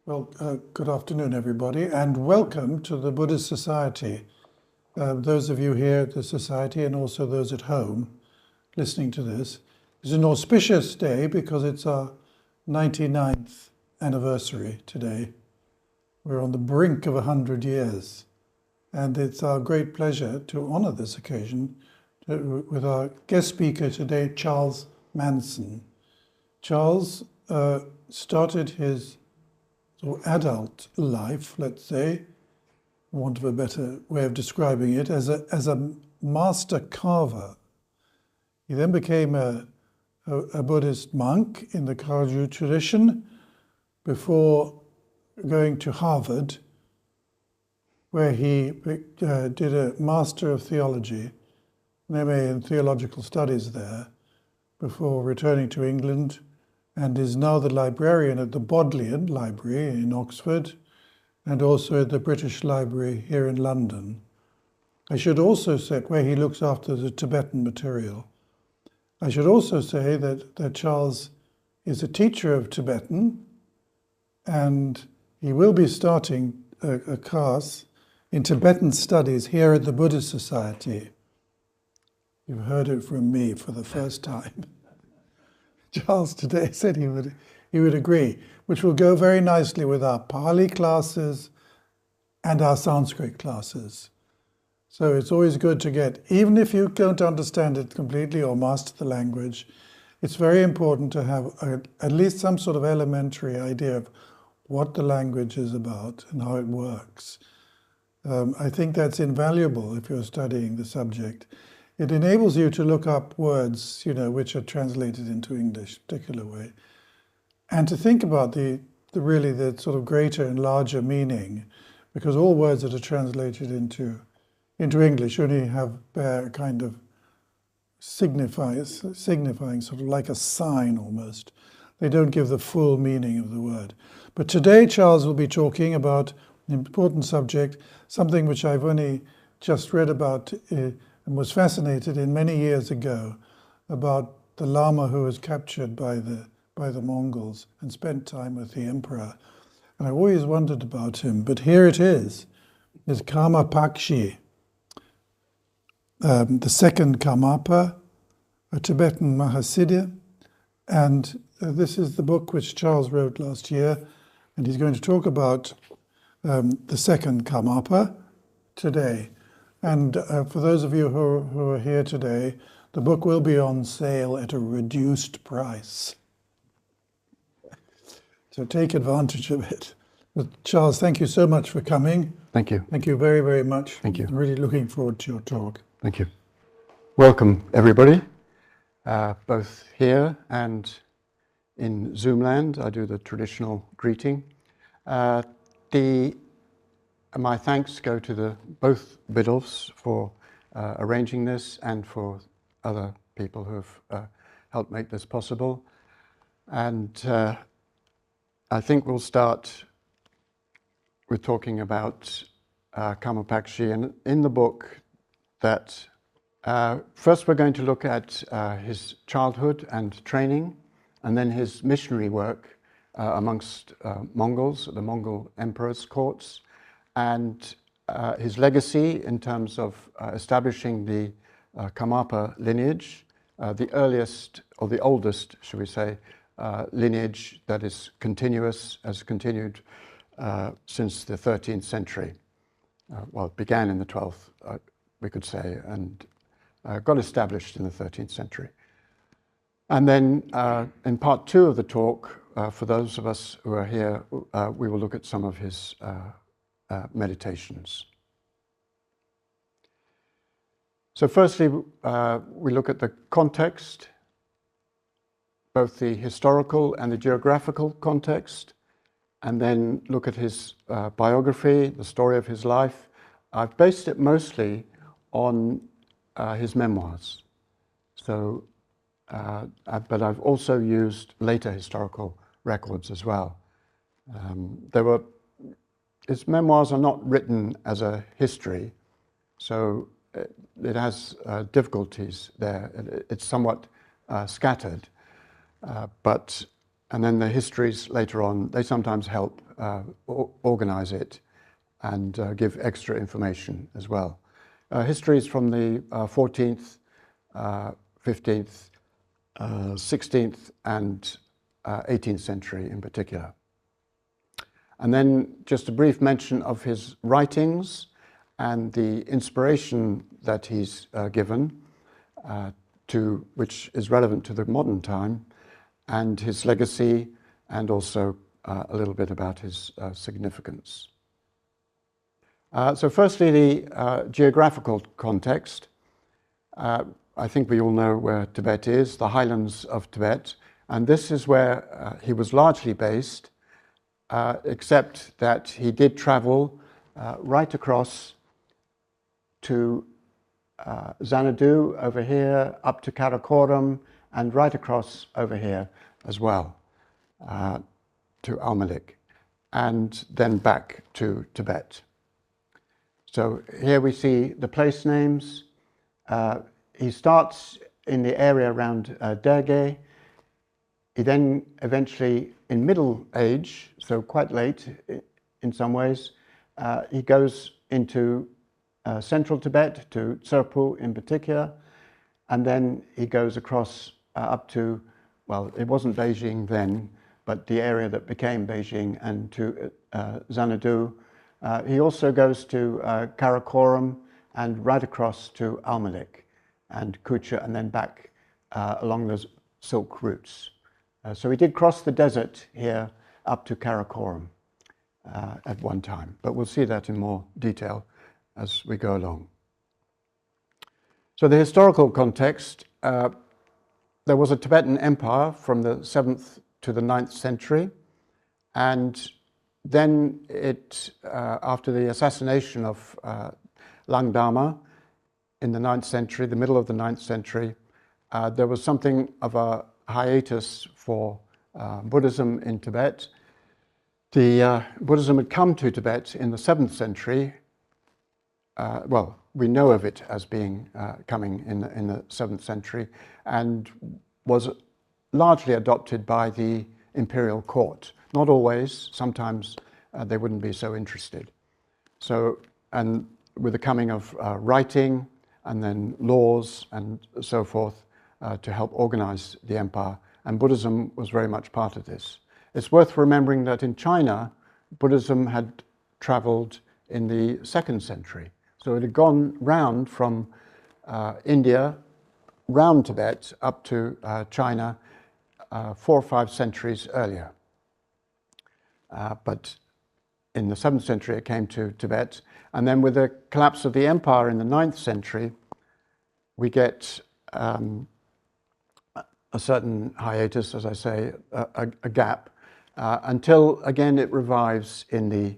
Well, good afternoon, everybody, and welcome to the Buddhist Society. Those of you here at the Society and also those at home listening to this. It's an auspicious day because it's our 99th anniversary today. We're on the brink of 100 years, and it's our great pleasure to honor this occasion with our guest speaker today, Charles Manson. Charles started his adult life, let's say, for want of a better way of describing it, as a master carver. He then became a Buddhist monk in the Kagyu tradition before going to Harvard, where he did a Master of Theology, an MA in Theological Studies there, before returning to England, and is now the librarian at the Bodleian Library in Oxford and also at the British Library here in London. I should also say, where he looks after the Tibetan material. I should also say that Charles is a teacher of Tibetan, and he will be starting a class in Tibetan studies here at the Buddhist Society. You've heard it from me for the first time. Charles today said he would agree, which will go very nicely with our Pali classes and our Sanskrit classes. So it's always good to get, even if you don't understand it completely or master the language, it's very important to have at least some sort of elementary idea of what the language is about and how it works. I think that's invaluable if you're studying the subject. It enables you to look up words, which are translated into English, particular way, and to think about the sort of greater and larger meaning, because all words that are translated into English only have a kind of signifying sort of like a sign almost. They don't give the full meaning of the word. But today Charles will be talking about an important subject, something which I've only just read about and was fascinated in many years ago, about the Lama who was captured by the Mongols and spent time with the emperor. And I always wondered about him, but here it is. It's Karma Pakshi, the second Karmapa, a Tibetan Mahasiddha. And this is the book which Charles wrote last year, and he's going to talk about the second Karmapa today. And for those of you who are here today, the book will be on sale at a reduced price. So take advantage of it. But Charles, thank you so much for coming. Thank you. Thank you very, very much. Thank you. I'm really looking forward to your talk. Thank you. Welcome, everybody, both here and in Zoomland. I do the traditional greeting. My thanks go to both Biddulphs for arranging this and for other people who have helped make this possible. And I think we'll start with talking about Karma Pakshi. And in the book that first we're going to look at his childhood and training, and then his missionary work amongst Mongols, the Mongol emperors' courts, and his legacy in terms of establishing the Karmapa lineage, the earliest or the oldest, should we say, lineage that is continuous, has continued since the 13th century. Well, it began in the 12th, we could say, and got established in the 13th century. And then in part two of the talk, for those of us who are here, we will look at some of his meditations. So firstly, we look at the context, both the historical and the geographical context, and then look at his biography, the story of his life. I've based it mostly on his memoirs. So, but I've also used later historical records as well. His memoirs are not written as a history, so it has difficulties there. It's somewhat scattered, and then the histories later on, they sometimes help organize it and give extra information as well. Histories from the 14th, 15th, 16th and 18th century in particular. And then just a brief mention of his writings and the inspiration that he's given, which is relevant to the modern time, and his legacy, and also a little bit about his significance. So firstly, the geographical context. I think we all know where Tibet is, the highlands of Tibet, and this is where he was largely based, except that he did travel right across to Xanadu over here, up to Karakoram, and right across over here as well, to Almalik, and then back to Tibet. So here we see the place names. He starts in the area around Derge. He then eventually, in middle age, so quite late in some ways, he goes into central Tibet, to Tserpu in particular, and then he goes across up to, well, it wasn't Beijing then, but the area that became Beijing, and to Xanadu. He also goes to Karakoram and right across to Almalik and Kucha, and then back along those silk routes. So he did cross the desert here up to Karakoram at one time, but we'll see that in more detail as we go along. So the historical context, there was a Tibetan empire from the 7th to the 9th century, and then after the assassination of Langdama in the 9th century, the middle of the 9th century, there was something of a hiatus for Buddhism in Tibet. Buddhism had come to Tibet in the 7th century. Well, we know of it as being coming in the 7th century, and was largely adopted by the imperial court. Not always, sometimes they wouldn't be so interested. So, and with the coming of writing and then laws and so forth to help organize the empire, and Buddhism was very much part of this. It's worth remembering that in China, Buddhism had traveled in the 2nd century. So it had gone round from India, round Tibet, up to China 4 or 5 centuries earlier. But in the 7th century it came to Tibet, and then with the collapse of the empire in the 9th century, we get a certain hiatus, as I say, a gap, until again it revives in the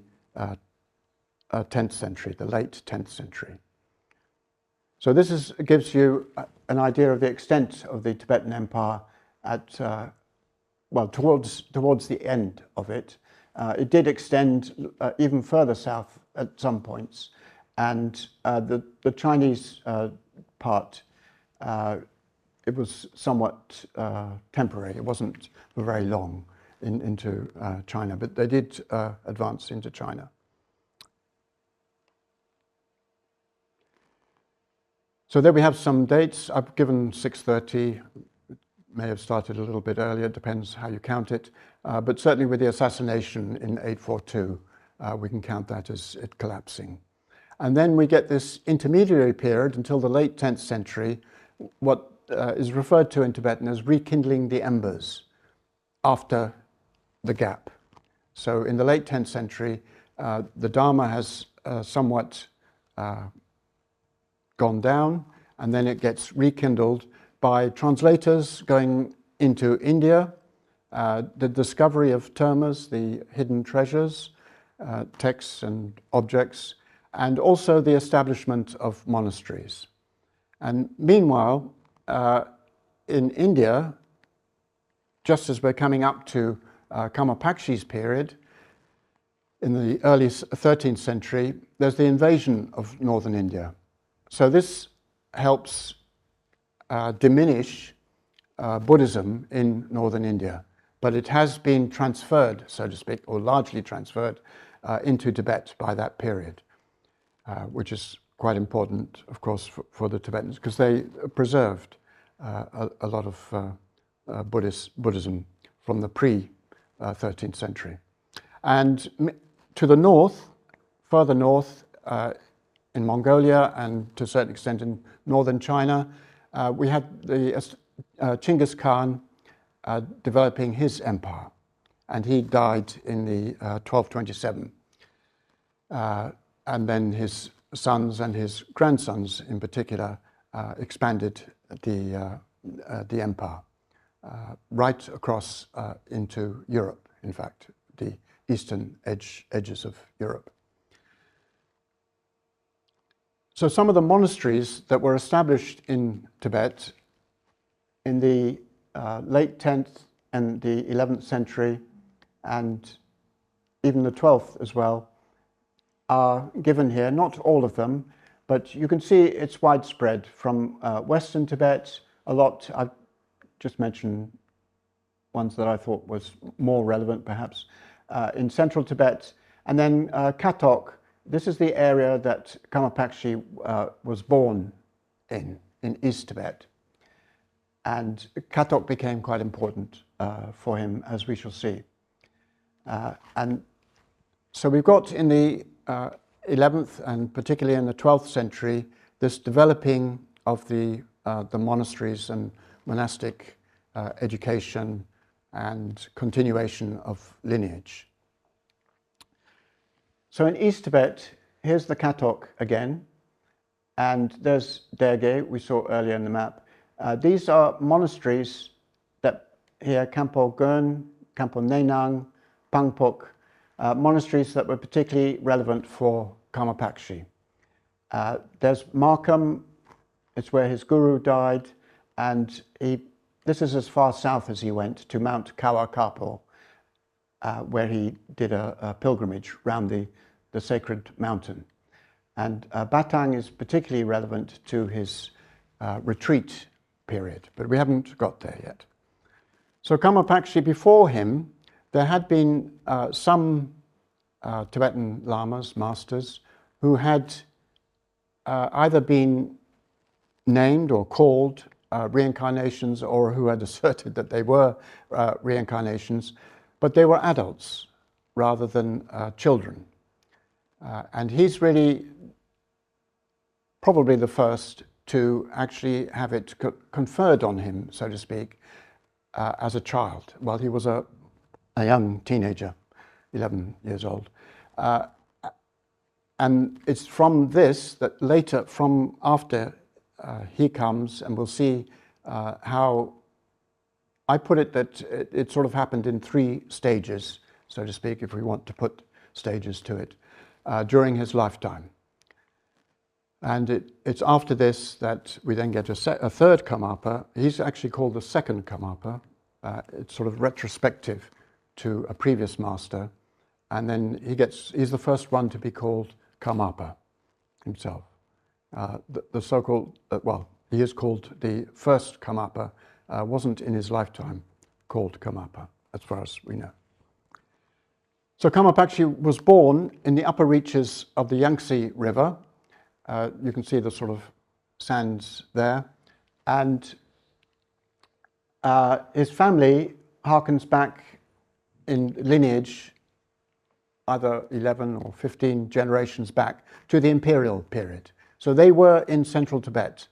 10th century, the late 10th century. So this gives you an idea of the extent of the Tibetan Empire at, well, towards the end of it. It did extend even further south at some points, and the Chinese part, it was somewhat temporary. It wasn't for very long into China, but they did advance into China. So there we have some dates. I've given 630. It may have started a little bit earlier, depends how you count it. But certainly with the assassination in 842, we can count that as it collapsing. And then we get this intermediary period until the late 10th century, what is referred to in Tibetan as rekindling the embers after the gap. So in the late 10th century, the Dharma has somewhat gone down, and then it gets rekindled by translators going into India, the discovery of termas, the hidden treasures, texts and objects, and also the establishment of monasteries. And meanwhile, in India, just as we're coming up to Kamapakshi's period, in the early 13th century, there's the invasion of northern India. So this helps diminish Buddhism in northern India, but it has been transferred, so to speak, or largely transferred into Tibet by that period, which is quite important, of course, for the Tibetans, because they preserved a lot of Buddhism from the pre-13th century. And to the north, further north, in Mongolia and to a certain extent in northern China, we had the Genghis Khan developing his empire, and he died in the 1227. And then his sons and his grandsons in particular expanded the empire right across into Europe, in fact, the eastern edges of Europe. So some of the monasteries that were established in Tibet in the late 10th and the 11th century, and even the 12th as well, are given here. Not all of them, but you can see it's widespread from Western Tibet. A lot, I've just mentioned ones that I thought was more relevant perhaps, in central Tibet, and then Katok. This is the area that Kama-Pakshi was born in East Tibet. And Katok became quite important for him, as we shall see. And so we've got in the 11th and particularly in the 12th century this developing of the monasteries and monastic education and continuation of lineage. So in East Tibet, here's the Katok again, and there's Derge, we saw earlier in the map. These are monasteries that here, Kampo Gön, Kampo Nenang, Pangpuk, monasteries that were particularly relevant for Kama-Pakshi. There's Markham, it's where his guru died, and this is as far south as he went, to Mount Kawakapo, where he did a pilgrimage round the sacred mountain. And Batang is particularly relevant to his retreat period, but we haven't got there yet. So Kama-Pakshi, before him, there had been some Tibetan lamas, masters, who had either been named or called reincarnations, or who had asserted that they were reincarnations, but they were adults rather than children. And he's really probably the first to actually have it conferred on him, so to speak, as a child. Well, he was a young teenager, 11 years old. And it's from this that later, after he comes, and we'll see how I put it, that it sort of happened in 3 stages, so to speak, if we want to put stages to it, during his lifetime. And it's after this that we then get a third Karmapa. He's actually called the second Karmapa. It's sort of retrospective to a previous master. And then he's the first one to be called Karmapa himself. The so-called, he is called the first Karmapa, wasn't in his lifetime called Karmapa, as far as we know. So Kama-Pakshi was born in the upper reaches of the Yangtze River. You can see the sort of sands there. And his family harkens back in lineage either 11 or 15 generations back to the imperial period. So they were in central Tibet.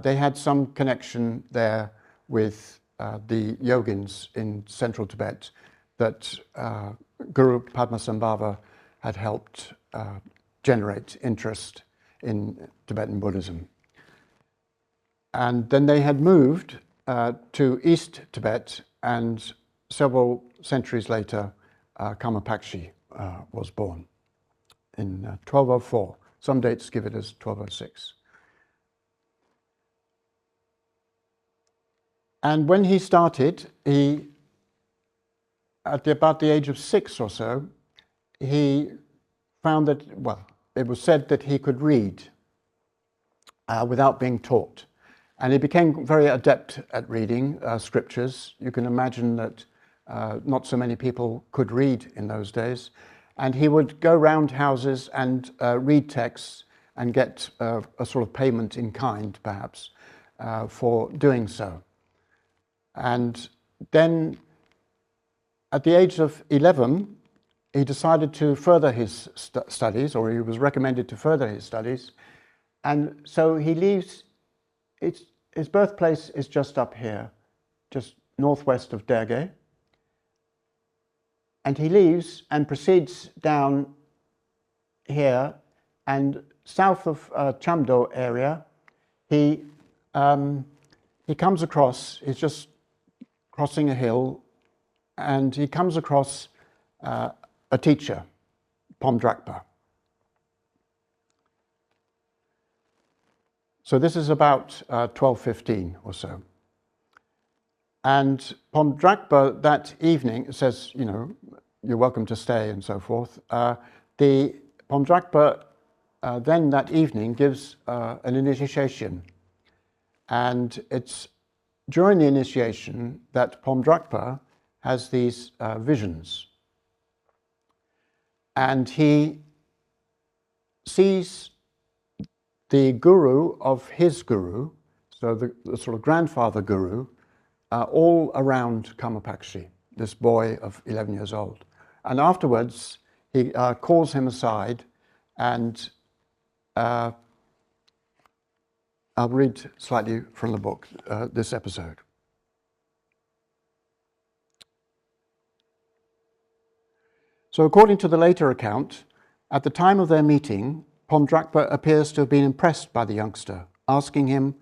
They had some connection there with the yogins in central Tibet that Guru Padmasambhava had helped generate interest in Tibetan Buddhism. And then they had moved to East Tibet, and several centuries later, Kama-Pakshi was born in 1204. Some dates give it as 1206. And when he started, at about the age of 6 or so, he found that, it was said that he could read without being taught. And he became very adept at reading scriptures. You can imagine that Not so many people could read in those days. And he would go round houses and read texts and get a sort of payment in kind, perhaps, for doing so. And then at the age of 11, he decided to further his studies, or he was recommended to further his studies. And so he leaves, his birthplace is just up here, just northwest of Derge. And he leaves and proceeds down here, and south of Chamdo area, he comes across, he's just crossing a hill, and he comes across a teacher, Pomdrakpa. So this is about 1215 or so. And Pomdrakpa that evening says, you know, you're welcome to stay and so forth. The Pomdrakpa then that evening gives an initiation. And it's during the initiation that Pomdrakpa has these visions. And he sees the guru of his guru, so the sort of grandfather guru, all around Kamapakshi, this boy of 11 years old. And afterwards, he calls him aside, and I'll read slightly from the book, this episode. So according to the later account, at the time of their meeting, Pomdrakpa appears to have been impressed by the youngster, asking him,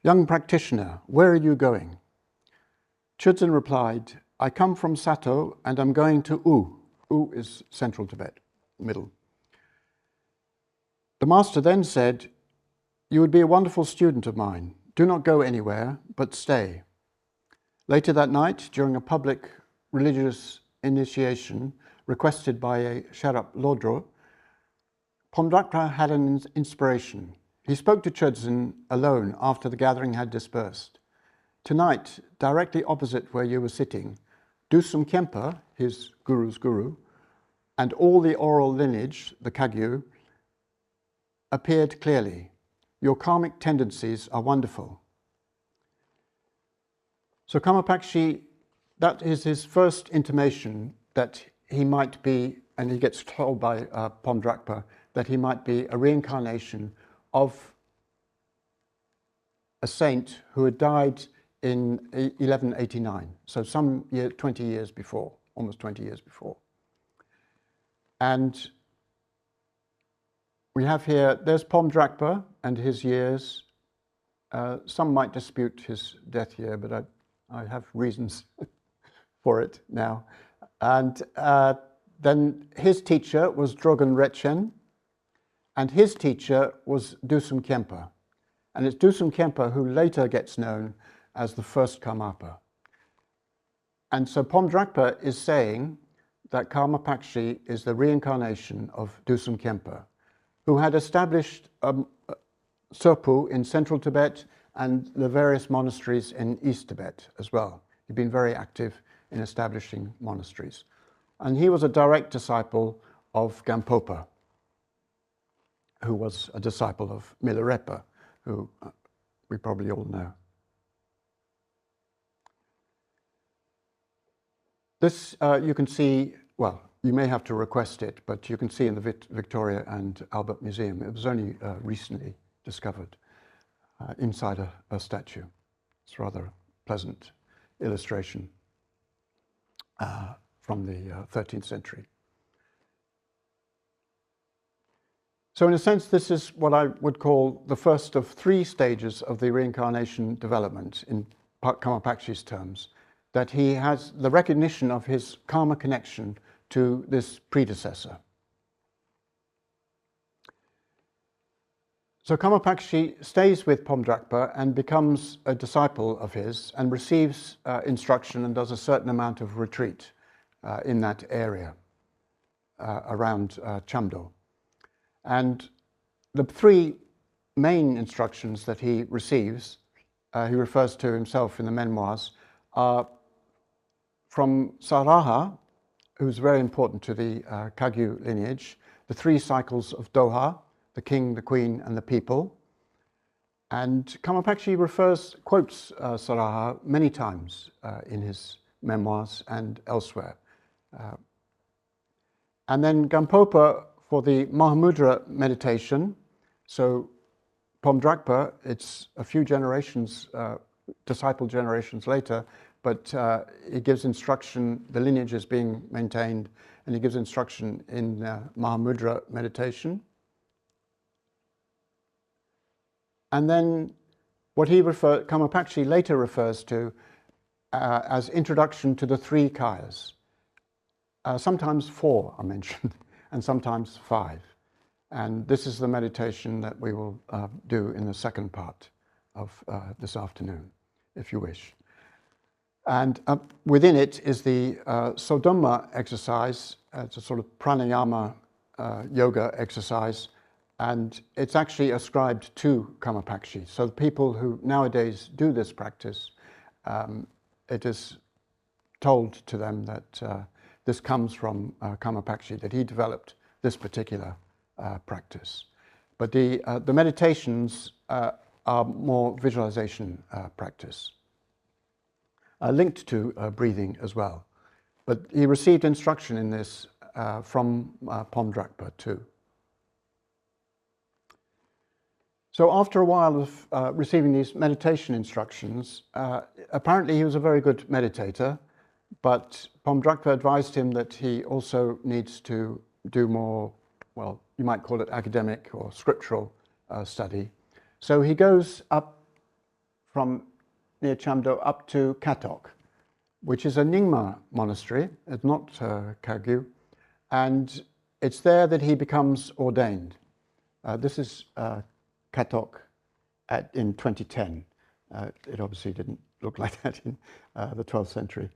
"Young practitioner, where are you going?" Chudzin replied, "I come from Sato and I'm going to U." U is central Tibet, middle. The master then said, "You would be a wonderful student of mine. Do not go anywhere, but stay." Later that night, during a public religious initiation requested by a Sherab Lodro, Pomdrakpa had an inspiration. He spoke to Chudzin alone after the gathering had dispersed. "Tonight, directly opposite where you were sitting, Dusum Khenpa, his guru's guru, and all the oral lineage, the Kagyu, appeared clearly. Your karmic tendencies are wonderful." So Kamapakshi, that is his first intimation that he might be, and he gets told by Pomdrakpa, that he might be a reincarnation of a saint who had died in 1189, so 20 years before, almost 20 years before. And we have here, there's Pomdrakpa and his years. Some might dispute his death year, but I have reasons for it now. And then his teacher was Drogon Retchen, and his teacher was Dusum Khenpa. And it's Dusum Khenpa who later gets known as the first Karmapa. And so Pomdrakpa is saying that Kamapakshi is the reincarnation of Dusum Khenpa, who had established Serpu in central Tibet and the various monasteries in East Tibet as well. He'd been very active in establishing monasteries. And he was a direct disciple of Gampopa, who was a disciple of Milarepa, who we probably all know. This you can see, well, you may have to request it, but you can see in the Victoria and Albert Museum. It was only recently discovered inside a statue. It's a rather pleasant illustration from the 13th century. So in a sense, this is what I would call the first of 3 stages of the reincarnation development in Kamapakshi's terms, that he has the recognition of his karma connection to this predecessor. So Kamapakshi stays with Pomdrakpa and becomes a disciple of his and receives instruction and does a certain amount of retreat in that area around Chamdo. And the 3 main instructions that he receives, he refers to himself in the memoirs, are from Saraha, who's very important to the Kagyu lineage, the 3 cycles of Doha, the king, the queen, and the people. And Kamapachi quotes Saraha many times in his memoirs and elsewhere. And then Gampopa for the Mahamudra meditation. So Pomdrakpa, it's a few generations, disciple generations later, but he gives instruction, the lineage is being maintained, and he gives instruction in Mahamudra meditation. And then what Kamapachi later refers to as introduction to the 3 kayas. Sometimes 4 are mentioned, and sometimes 5. And this is the meditation that we will do in the second part of this afternoon, if you wish. And within it is the Sodoma exercise. It's a sort of pranayama yoga exercise, and it's actually ascribed to Kamapachi. So the people who nowadays do this practice, it is told to them that this comes from Kamapachi, that he developed this particular practice. But the meditations are more visualization practice, linked to breathing as well. But he received instruction in this from Pomdrakpa too. So after a while of receiving these meditation instructions, apparently he was a very good meditator, but Pomdrakpa advised him that he also needs to do more, well, you might call it academic or scriptural study. So he goes up from near Chamdo up to Katok, which is a Nyingma monastery. It's not Kagyu, and it's there that he becomes ordained. This is Katok in 2010. It obviously didn't look like that in the 12th century.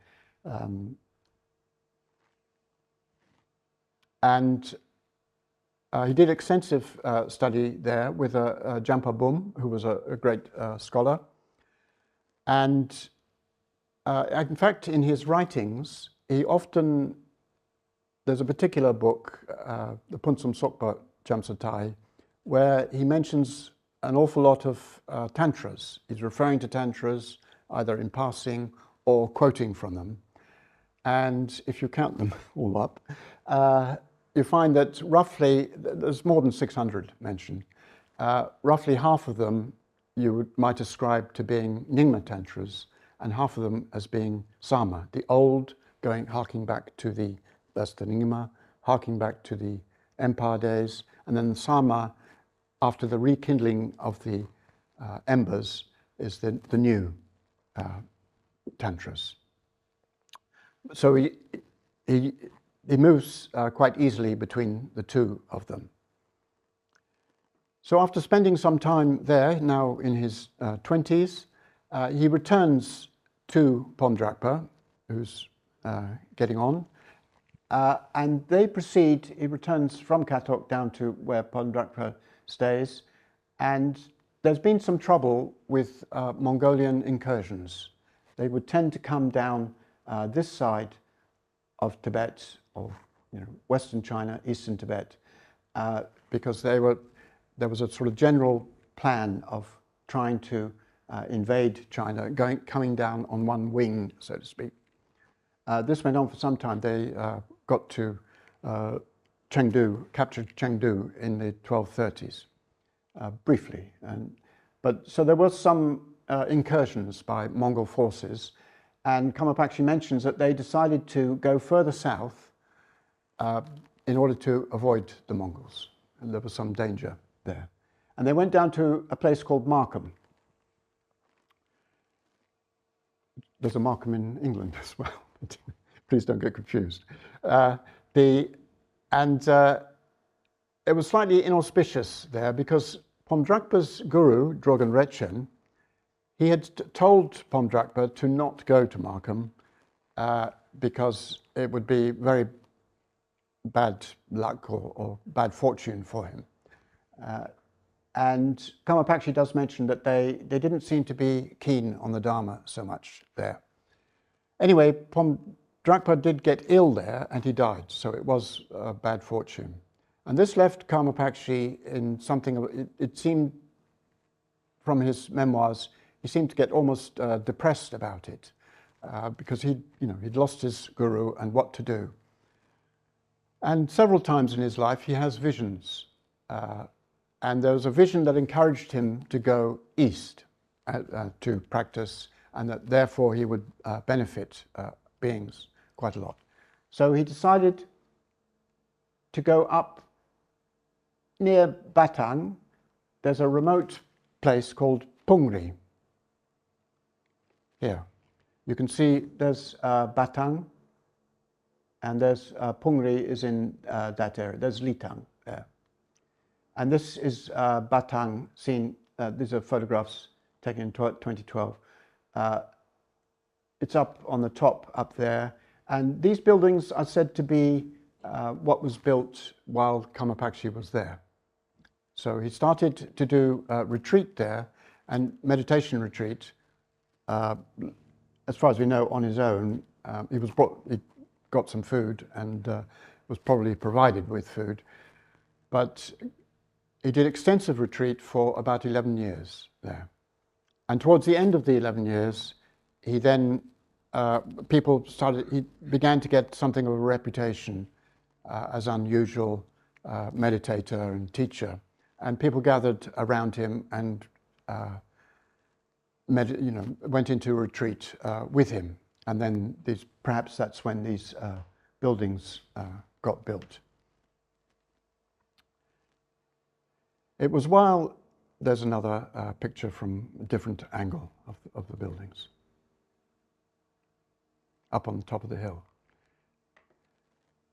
And he did extensive study there with Jampa Bum, who was a great scholar. And in fact, in his writings, he often, there's a particular book, the Punsum Sokpa Jamsatai, where he mentions an awful lot of tantras. He's referring to tantras either in passing or quoting from them. And if you count them all up, you find that roughly, there's more than 600 mentioned, roughly half of them might ascribe to being Nyingma tantras, and half of them as being Sama, the old, harking back to that's the Nyingma, harking back to the Empire days, and then Sama, after the rekindling of the embers, is the new tantras. So he moves quite easily between the two of them. So after spending some time there, now in his 20s, he returns to Pomdrakpa, who's getting on, and they proceed. He returns from Katok down to where Pomdrakpa stays, and there's been some trouble with Mongolian incursions. They would tend to come down this side of Tibet, or Western China, Eastern Tibet, because there was a sort of general plan of trying to invade China, coming down on one wing, so to speak. This went on for some time. They got to Chengdu, captured Chengdu in the 1230s, briefly. So there was some incursions by Mongol forces, and Kamapachi mentions that they decided to go further south in order to avoid the Mongols, and there was some danger there. And they went down to a place called Markham. There's a Markham in England as well. Please don't get confused. It was slightly inauspicious there because Pomdrakpa's guru, Drogon Retchen, he had told Pomdrakpa to not go to Markham because it would be very bad luck or bad fortune for him. And Kamapachi does mention that they didn't seem to be keen on the Dharma so much there. Anyway, Drakpa did get ill there and he died, so it was bad fortune. And this left Karmapakshi in something, it seemed from his memoirs, he seemed to get almost depressed about it because he'd lost his guru and what to do. And several times in his life he has visions. And there was a vision that encouraged him to go east to practice, and that therefore he would benefit beings quite a lot. So he decided to go up near Batang. There's a remote place called Pungri. Here. You can see there's Batang, and there's Pungri is in that area. There's Litang there. And this is Batang seen, these are photographs taken in 2012. It's up on the top up there. And these buildings are said to be what was built while Karmapakshi was there. So he started to do retreat there, and meditation retreat, as far as we know, on his own. He got some food and was probably provided with food. But he did extensive retreat for about 11 years there. And towards the end of the 11 years, he then, he began to get something of a reputation as unusual meditator and teacher. And people gathered around him and went into retreat with him. And then perhaps that's when these buildings got built. It was while, there's another picture from a different angle of the buildings, up on the top of the hill.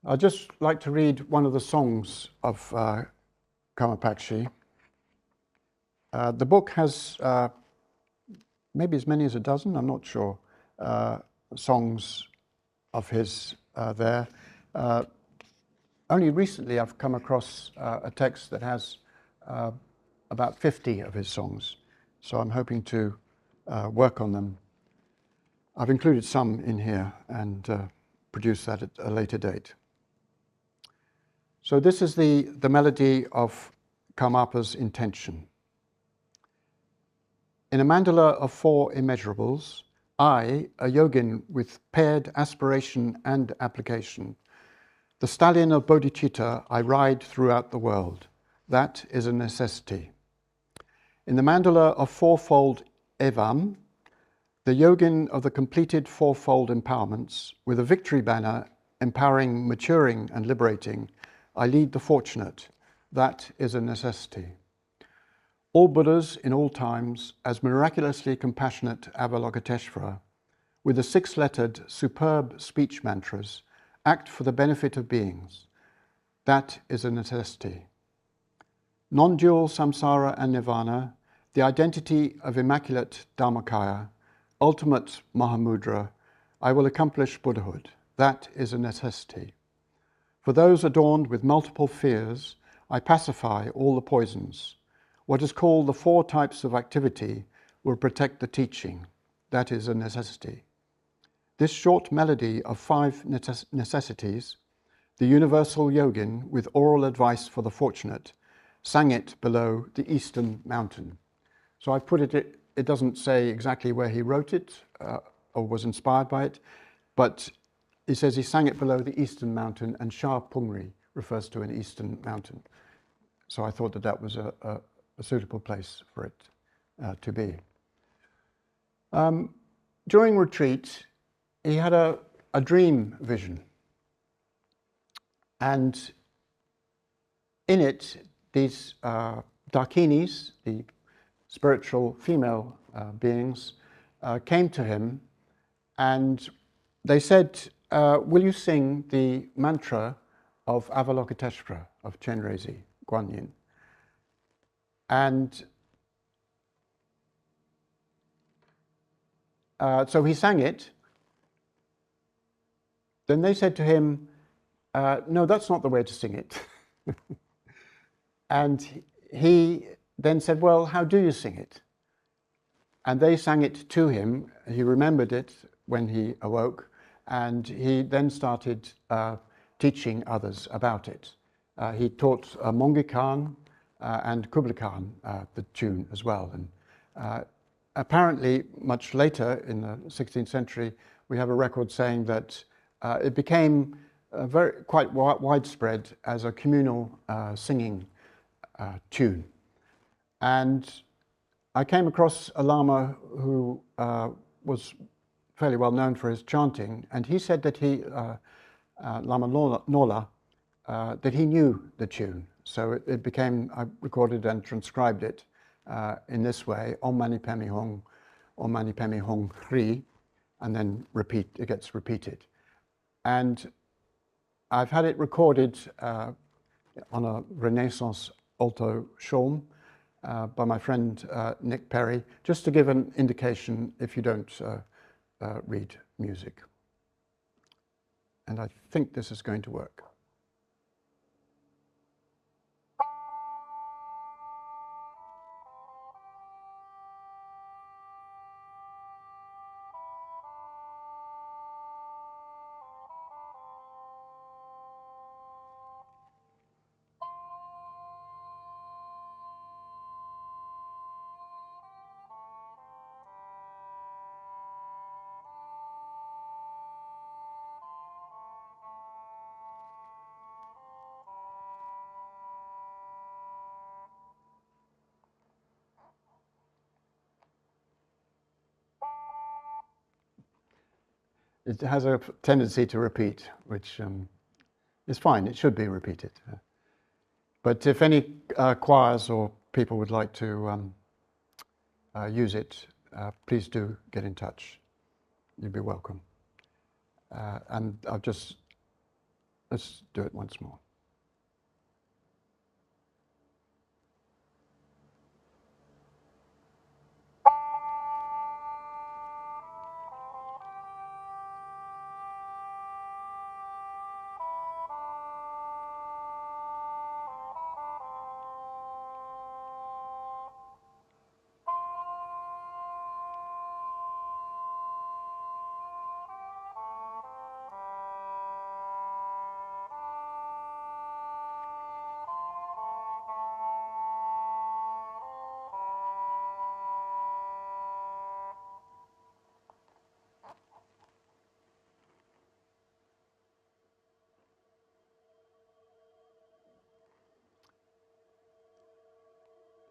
I'd just like to read one of the songs of Karmapakshi. The book has maybe as many as a dozen, I'm not sure, songs of his there. Only recently I've come across a text that has about 50 of his songs, so I'm hoping to work on them. I've included some in here and produce that at a later date. So this is the melody of Karmapa's intention. In a mandala of 4 immeasurables, I, a yogin with paired aspiration and application, the stallion of bodhicitta, I ride throughout the world. That is a necessity. In the mandala of 4-fold evam, the yogin of the completed 4-fold empowerments, with a victory banner empowering, maturing and liberating, I lead the fortunate. That is a necessity. All Buddhas in all times, as miraculously compassionate Avalokiteshvara, with the 6-lettered superb speech mantras, act for the benefit of beings. That is a necessity. Non-dual samsara and nirvana, the identity of immaculate Dharmakaya, ultimate Mahamudra, I will accomplish Buddhahood. That is a necessity. For those adorned with multiple fears, I pacify all the poisons. What is called the 4 types of activity will protect the teaching. That is a necessity. This short melody of 5 necessities, the universal yogin with oral advice for the fortunate, sang it below the eastern mountain. So I put it doesn't say exactly where he wrote it or was inspired by it, but he says he sang it below the eastern mountain, and Shah Pungri refers to an eastern mountain. So I thought that was a suitable place for it to be. During retreat, he had a dream vision. And in it, these Dakinis, the spiritual female beings, came to him and they said, will you sing the mantra of Avalokiteshvara, of Chenrezig, Guanyin? And so he sang it. Then they said to him, no, that's not the way to sing it. And he then said, well, how do you sing it? And they sang it to him. He remembered it when he awoke, and he then started teaching others about it. He taught Mongi Khan and Kublai Khan the tune as well. And apparently, much later in the 16th century, we have a record saying that it became quite widespread as a communal singing tune. And I came across a Lama who was fairly well known for his chanting, and he said that Lama Nola, that he knew the tune. So it became, I recorded and transcribed it in this way: Om Mani Padme Hum, Om Mani Padme Hum Hri, and then it gets repeated. And I've had it recorded on a Renaissance alto shawm by my friend Nick Perry, just to give an indication if you don't read music. And I think this is going to work. It has a tendency to repeat, which is fine. It should be repeated. But if any choirs or people would like to use it, please do get in touch. You'd be welcome. And let's do it once more.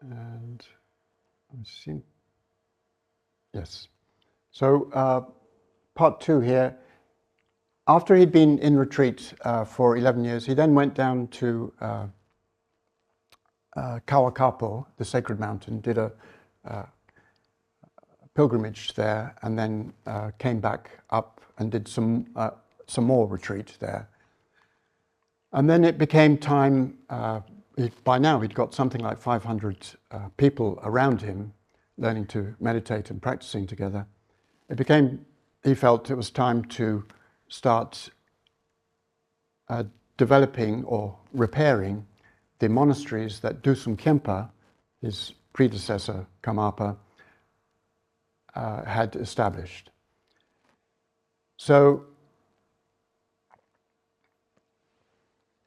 And I've seen, yes. So part 2 here. After he'd been in retreat for 11 years, he then went down to Kawakapo, the sacred mountain, did a pilgrimage there, and then came back up and did some more retreat there. And then it became time, by now he'd got something like 500 people around him learning to meditate and practicing together. He felt it was time to start developing or repairing the monasteries that Dusum Khenpa, his predecessor Karmapa, had established. So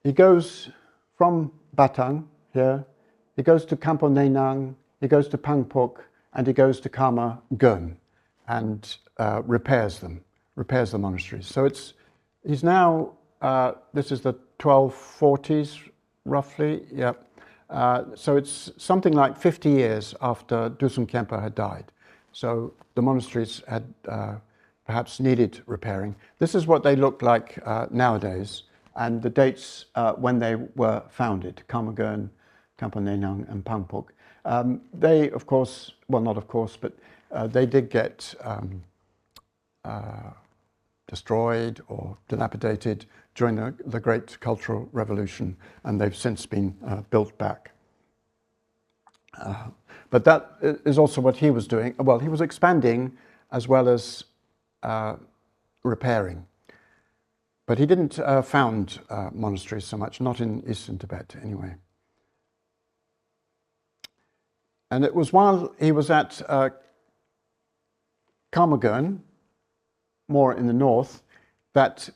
he goes from Batang here, he goes to Kampong Nenang, he goes to Pangpok, and he goes to Kama Gun and repairs the monasteries. So he's now, this is the 1240s roughly, yeah. So it's something like 50 years after Dusum Khenpa had died. So the monasteries had perhaps needed repairing. This is what they look like nowadays, and the dates when they were founded: Kamagun, Kampong Nenang, and Pangpok. They, of course, well, not of course, but they did get destroyed or dilapidated during the Great Cultural Revolution, and they've since been built back. But that is also what he was doing. Well, he was expanding as well as repairing. But he didn't found monasteries so much, not in Eastern Tibet anyway. And it was while he was at Kamagun, more in the north, that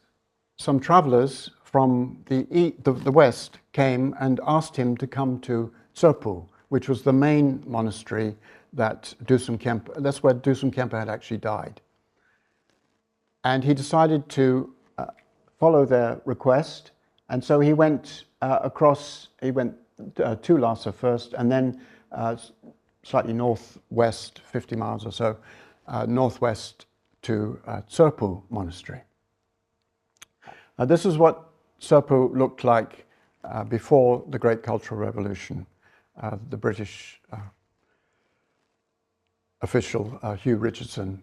some travelers from the west came and asked him to come to Tsurphou, which was the main monastery that that's where Dusum Khyentse had actually died. And he decided to follow their request, and so he went he went to Lhasa first, and then slightly northwest, 50 miles or so, northwest to Tsurphou Monastery. This is what Tsurphou looked like before the Great Cultural Revolution. The British official, Hugh Richardson,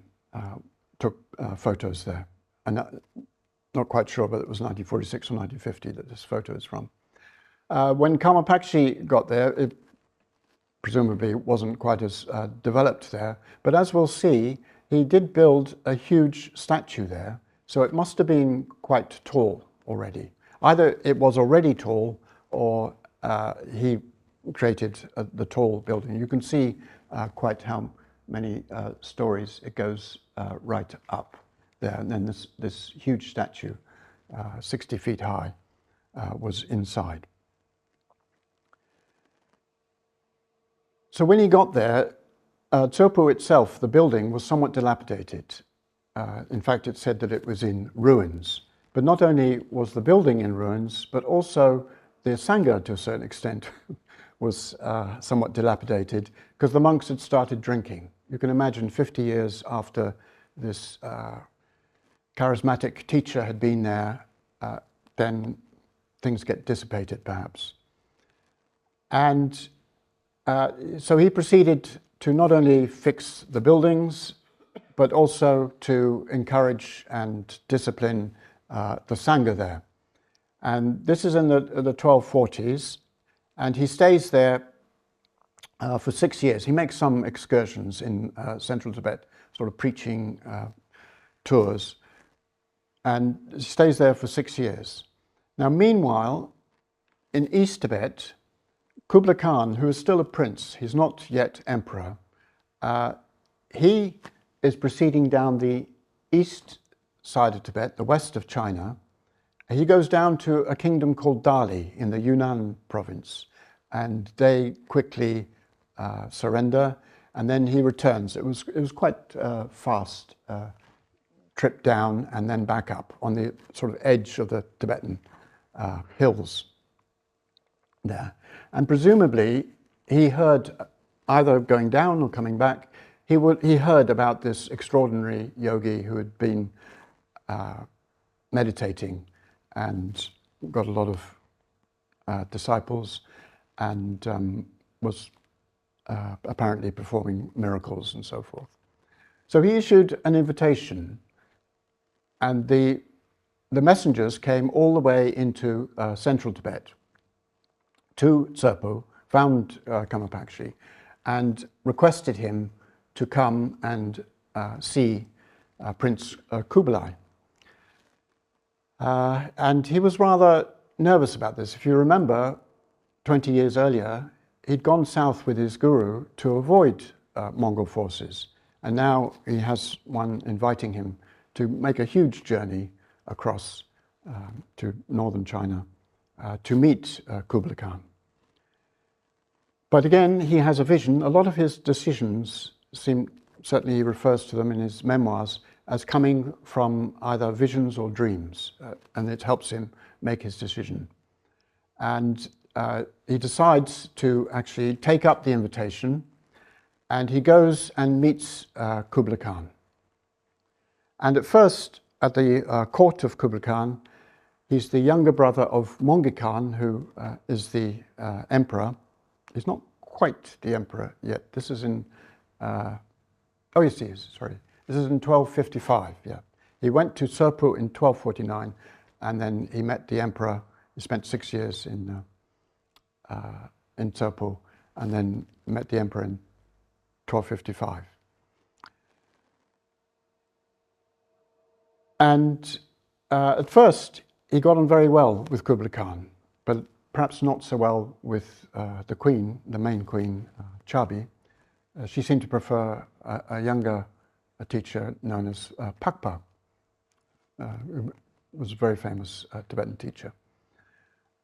took photos there. And not quite sure, but it was 1946 or 1950 that this photo is from. When Karma Pakshi got there, it presumably wasn't quite as developed there, but as we'll see, he did build a huge statue there, so it must have been quite tall already. Either it was already tall, or he created the tall building. You can see quite how many stories it goes right up there, and then this huge statue, 60 feet high, was inside. So when he got there, Tsurphou itself, the building, was somewhat dilapidated. In fact, it said that it was in ruins. But not only was the building in ruins, but also the Sangha, to a certain extent, was somewhat dilapidated, because the monks had started drinking. You can imagine 50 years after this charismatic teacher had been there, then things get dissipated, perhaps. And so he proceeded to not only fix the buildings, but also to encourage and discipline the Sangha there. And this is in the 1240s, and he stays there for 6 years. He makes some excursions in central Tibet, sort of preaching tours, and he stays there for 6 years. Now, meanwhile, in East Tibet, Kublai Khan, who is still a prince, he's not yet emperor, he is proceeding down the east side of Tibet, the west of China. He goes down to a kingdom called Dali in the Yunnan province, and they quickly surrender, and then he returns. It was quite fast trip down and then back up on the sort of edge of the Tibetan hills there. And presumably he heard, either going down or coming back, he heard about this extraordinary yogi who had been meditating and got a lot of disciples, and was apparently performing miracles and so forth. So he issued an invitation, and the messengers came all the way into central Tibet to Tsurphou, found Karma Pakshi, and requested him to come and see Prince Kublai. And he was rather nervous about this. If you remember, 20 years earlier, he'd gone south with his guru to avoid Mongol forces. And now he has one inviting him to make a huge journey across to northern China to meet Kublai Khan. But again, he has a vision. A lot of his decisions certainly he refers to them in his memoirs, as coming from either visions or dreams, and it helps him make his decision. And he decides to actually take up the invitation, and he goes and meets Kublai Khan. And at first, at the court of Kublai Khan, he's the younger brother of Mongi Khan, who is the emperor. He's not quite the emperor yet. This is in, oh yes, he is, sorry. This is in 1255, yeah. He went to Tsurphou in 1249, and then he met the emperor. He spent 6 years in Tsurphou, and then met the emperor in 1255. And at first, he got on very well with Kublai Khan, but perhaps not so well with the queen, the main queen, Chabi. She seemed to prefer a younger teacher known as Pakpa, who was a very famous Tibetan teacher,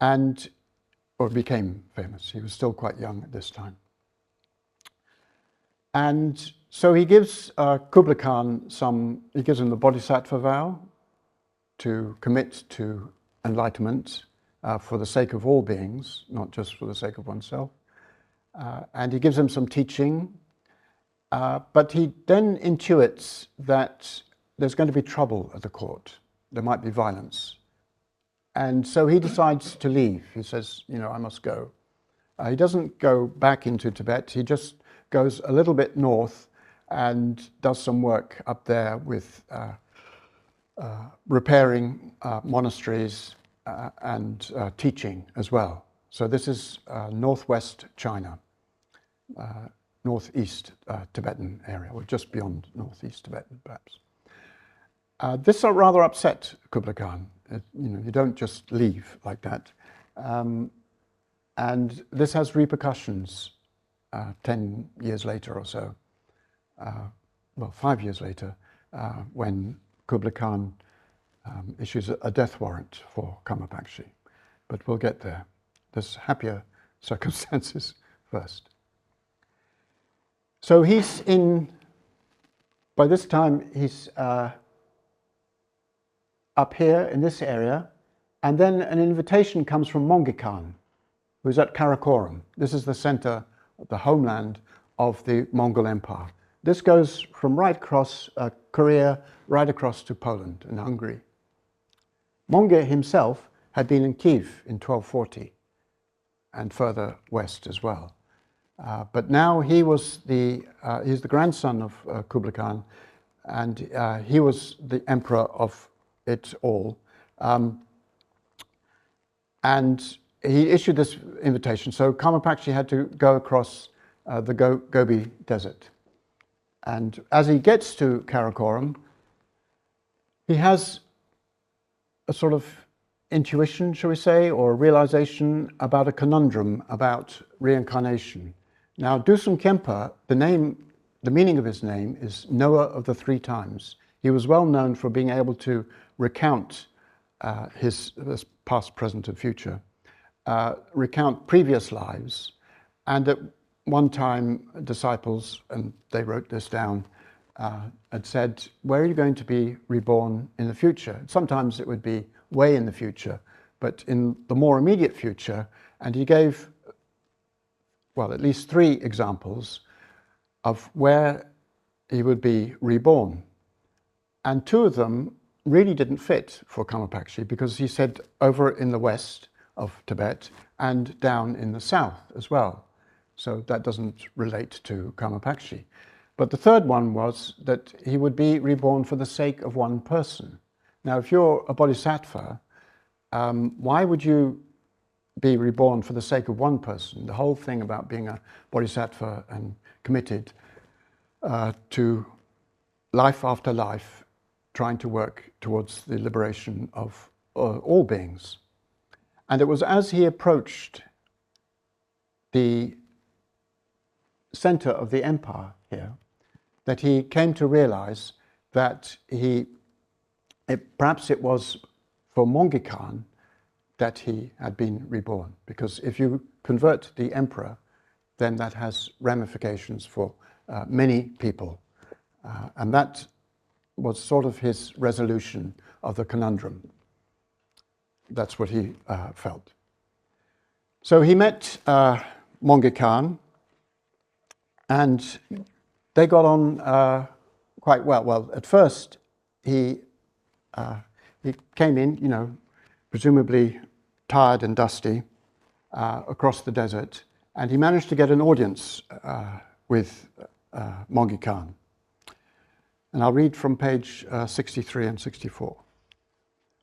or became famous. He was still quite young at this time. And so he gives Kublai Khan he gives him the Bodhisattva vow to commit to enlightenment for the sake of all beings, not just for the sake of oneself. And he gives him some teaching, but he then intuits that there's going to be trouble at the court. There might be violence. And so he decides to leave. He says, I must go. He doesn't go back into Tibet. He just goes a little bit north and does some work up there with repairing monasteries and teaching as well. So this is northwest China, northeast Tibetan area, or just beyond northeast Tibetan, perhaps. This rather upset Kublai Khan. You don't just leave like that. And this has repercussions 10 years later or so, 5 years later, when Kublai Khan issues a death warrant for Kama Pakshi. But we'll get there. There's happier circumstances first. So by this time he's up here in this area, and then an invitation comes from Mongi Khan, who's at Karakoram. This is the center, the homeland of the Mongol Empire. This goes from right across Korea, right across to Poland and Hungary. Mongi himself had been in Kiev in 1240 and further west as well. But now he's the grandson of Kublai Khan, and he was the emperor of it all. And he issued this invitation. So Kama Pakshi had to go across the Gobi Desert. And as he gets to Karakoram, he has a sort of intuition, shall we say, or realization about a conundrum about reincarnation. Now, Dusum Khenpa, the meaning of his name is knower of the three times. He was well known for being able to recount his past, present, and future, recount previous lives, and at one time disciples, and they wrote this down, had said, where are you going to be reborn in the future? Sometimes it would be way in the future, but in the more immediate future, and he gave, at least 3 examples of where he would be reborn. And 2 of them really didn't fit for Kama Pakshi, because he said over in the west of Tibet and down in the south as well. So that doesn't relate to Kama Pakshi. But the 3rd one was that he would be reborn for the sake of one person. Now, if you're a bodhisattva, why would you be reborn for the sake of one person? The whole thing about being a bodhisattva and committed to life after life, trying to work towards the liberation of all beings. And it was as he approached the center of the empire here that he came to realize that perhaps it was for Mongi Khan that he had been reborn. Because if you convert the emperor, then that has ramifications for many people. And that was sort of his resolution of the conundrum. That's what he felt. So he met Mongi Khan, and they got on quite well. Well, at first he came in, presumably tired and dusty, across the desert, and he managed to get an audience with Mongi Khan. And I'll read from page 63 and 64.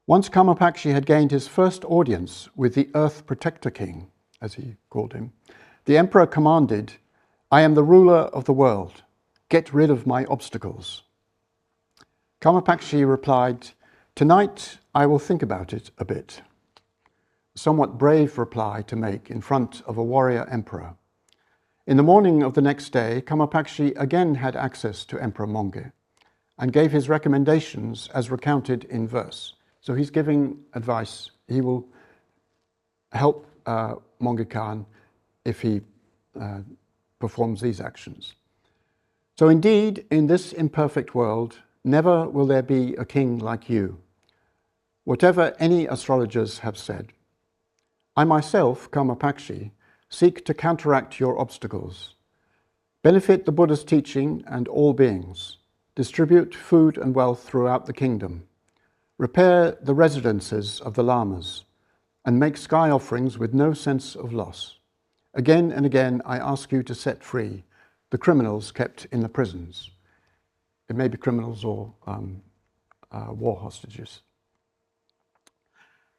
Once Kama Pakshi had gained his first audience with the Earth Protector King, as he called him, the emperor commanded, "I am the ruler of the world. Get rid of my obstacles." Kama Pakshi replied, "Tonight I will think about it a bit." A somewhat brave reply to make in front of a warrior emperor. In the morning of the next day, Kama Pakshi again had access to Emperor Mongi and gave his recommendations as recounted in verse. So he's giving advice. He will help Monge Khan if he performs these actions. So indeed, in this imperfect world, never will there be a king like you, whatever any astrologers have said. I myself, Karmapakshi, seek to counteract your obstacles, benefit the Buddha's teaching and all beings, distribute food and wealth throughout the kingdom, repair the residences of the lamas, and make sky offerings with no sense of loss. Again and again, I ask you to set free the criminals kept in the prisons. It may be criminals or war hostages.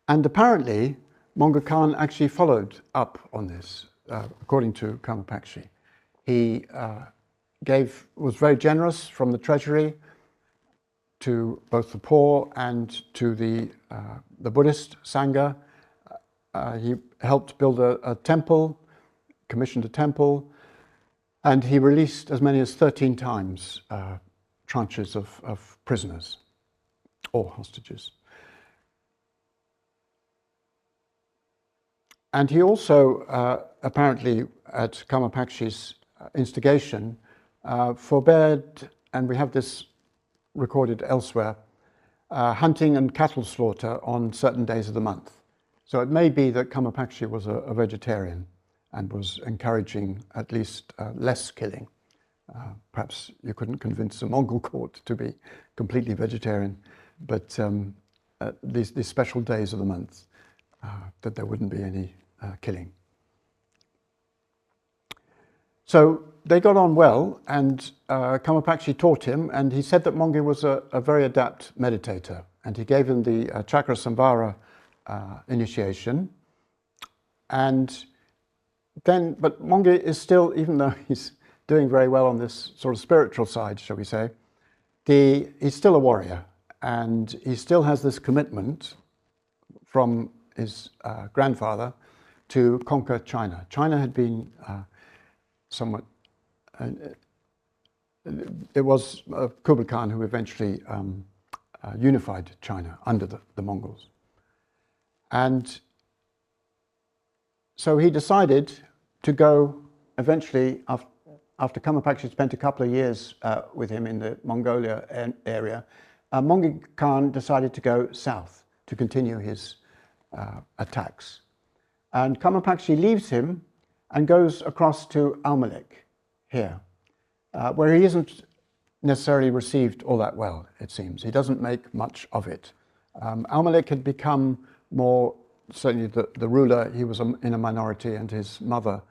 And apparently, Monge Khan actually followed up on this, according to Karmapakshi. He was very generous from the treasury to both the poor and to the Buddhist Sangha. He helped build a temple, commissioned a temple, and he released as many as 13 times tranches of prisoners or hostages. And he also, apparently at Karmapakshi's instigation, forbade, and we have this recorded elsewhere, hunting and cattle slaughter on certain days of the month. So it may be that Karmapakshi was a vegetarian and was encouraging at least less killing. Perhaps you couldn't convince a Mongol court to be completely vegetarian, but these special days of the month, that there wouldn't be any killing. So they got on well, and Karmapakshi taught him, and he said that Monge was a very adept meditator, and he gave him the Chakra Samvara initiation. And then, but Monge is still, even though he's doing very well on this sort of spiritual side, shall we say, he's still a warrior, and he still has this commitment from his grandfather to conquer China. China had been somewhat, it was Kublai Khan who eventually unified China under the Mongols. And so he decided to go eventually, after Karmapakshi spent a couple of years with him in the Mongolia area, Monge Khan decided to go south to continue his attacks. And Karmapakshi leaves him and goes across to Almalek here, where he isn't necessarily received all that well, it seems. He doesn't make much of it. Almalek had become more, certainly the ruler, he was in a minority, and his mother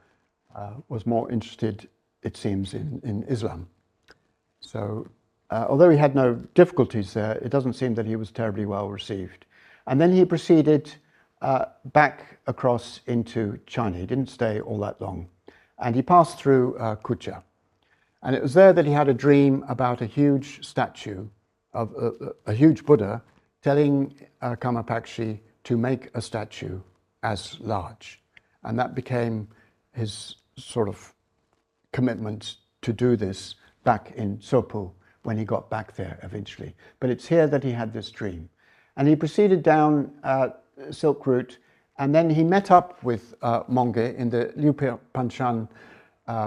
was more interested, it seems, in Islam. So although he had no difficulties there, it doesn't seem that he was terribly well received. And then he proceeded back across into China. He didn't stay all that long. And he passed through Kucha. And it was there that he had a dream about a huge statue of a huge Buddha telling Karmapakshi to make a statue as large. And that became his sort of commitment to do this back in Sopu when he got back there eventually. But it's here that he had this dream. And he proceeded down Silk Route, and then he met up with Monge in the Liu Panshan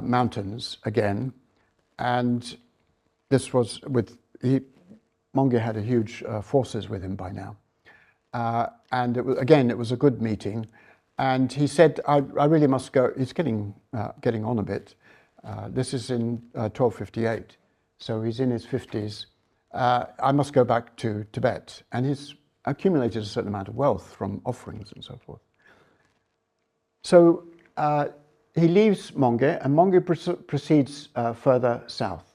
mountains again. And this was with, Monge had a huge forces with him by now. And it was a good meeting. And he said, I really must go. He's getting on a bit. This is in 1258. So he's in his 50s. I must go back to Tibet. And he's accumulated a certain amount of wealth from offerings and so forth. So he leaves Monge, and Monge proceeds further south.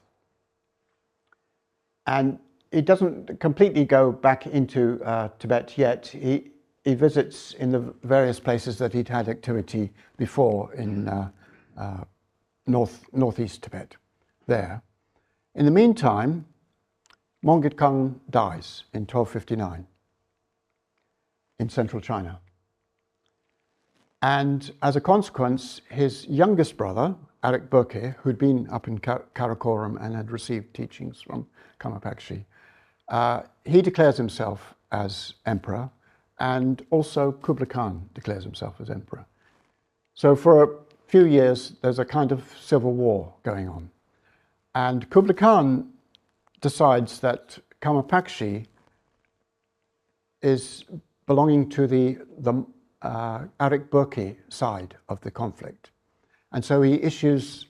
And he doesn't completely go back into Tibet yet. He visits in the various places that he'd had activity before in northeast Tibet there. In the meantime, Monge Khan dies in 1259 in central China. And as a consequence, his youngest brother, Arik Burke, who'd been up in Karakoram and had received teachings from Karmapakshi, He declares himself as emperor, and also Kublai Khan declares himself as emperor. So for a few years, there's a kind of civil war going on. And Kublai Khan decides that Kamapakshi is belonging to the Arik-Burki side of the conflict. And so he issues,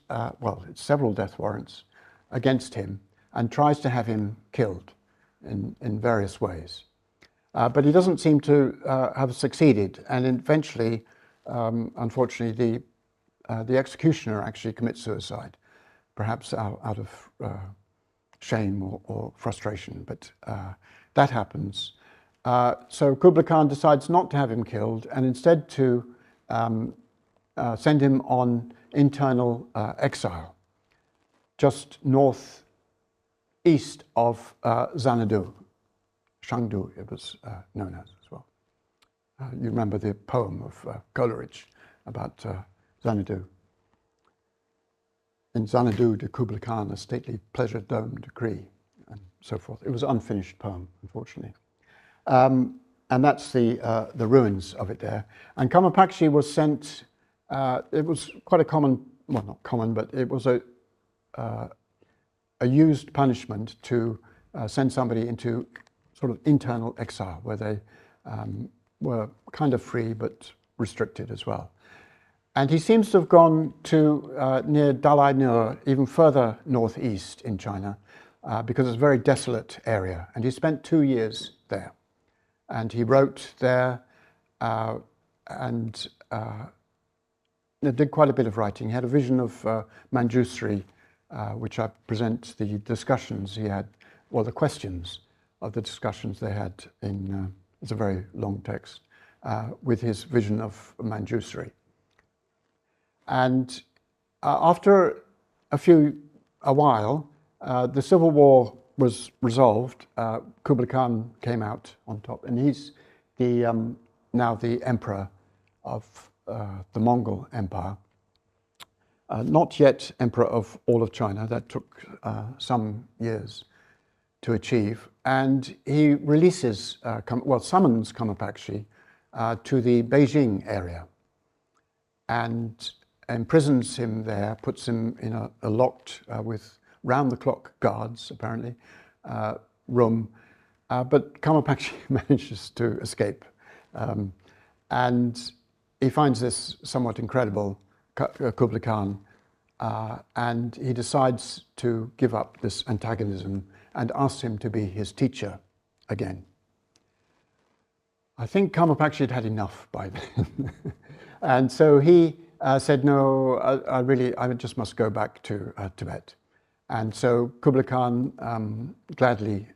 several death warrants against him and tries to have him killed in various ways. But he doesn't seem to have succeeded, and eventually, unfortunately, the executioner actually commits suicide, perhaps out of shame or frustration, but that happens. So Kublai Khan decides not to have him killed, and instead to send him on internal exile, just northeast of Xanadu. Shangdu, it was known as well. You remember the poem of Coleridge about Xanadu. In Xanadu did Kublai Khan a stately pleasure dome decree, and so forth. It was an unfinished poem, unfortunately. And that's the ruins of it there. And Kamapakshi was sent, it was quite a common, well, not common, but it was a used punishment to send somebody into sort of internal exile, where they were kind of free but restricted as well. And he seems to have gone to near Dalai Nur, even further northeast in China, because it's a very desolate area. And he spent 2 years there. And he wrote there and did quite a bit of writing. He had a vision of Manjusri, which I present the discussions he had, well, the questions of the discussions they had in, it's a very long text, with his vision of Manjusri. And after a while, the civil war was resolved. Kublai Khan came out on top, and he's now the emperor of the Mongol Empire. Not yet emperor of all of China. That took some years to achieve. And he releases, summons Kamapakshi to the Beijing area and imprisons him there, puts him in a locked, with round-the-clock guards, apparently, room. But Kamapakshi manages to escape. And he finds this somewhat incredible, Kublai Khan, and he decides to give up this antagonism and asks him to be his teacher again. I think Kamapakshi had had enough by then. And so he said, no, I just must go back to Tibet. And so Kublai Khan gladly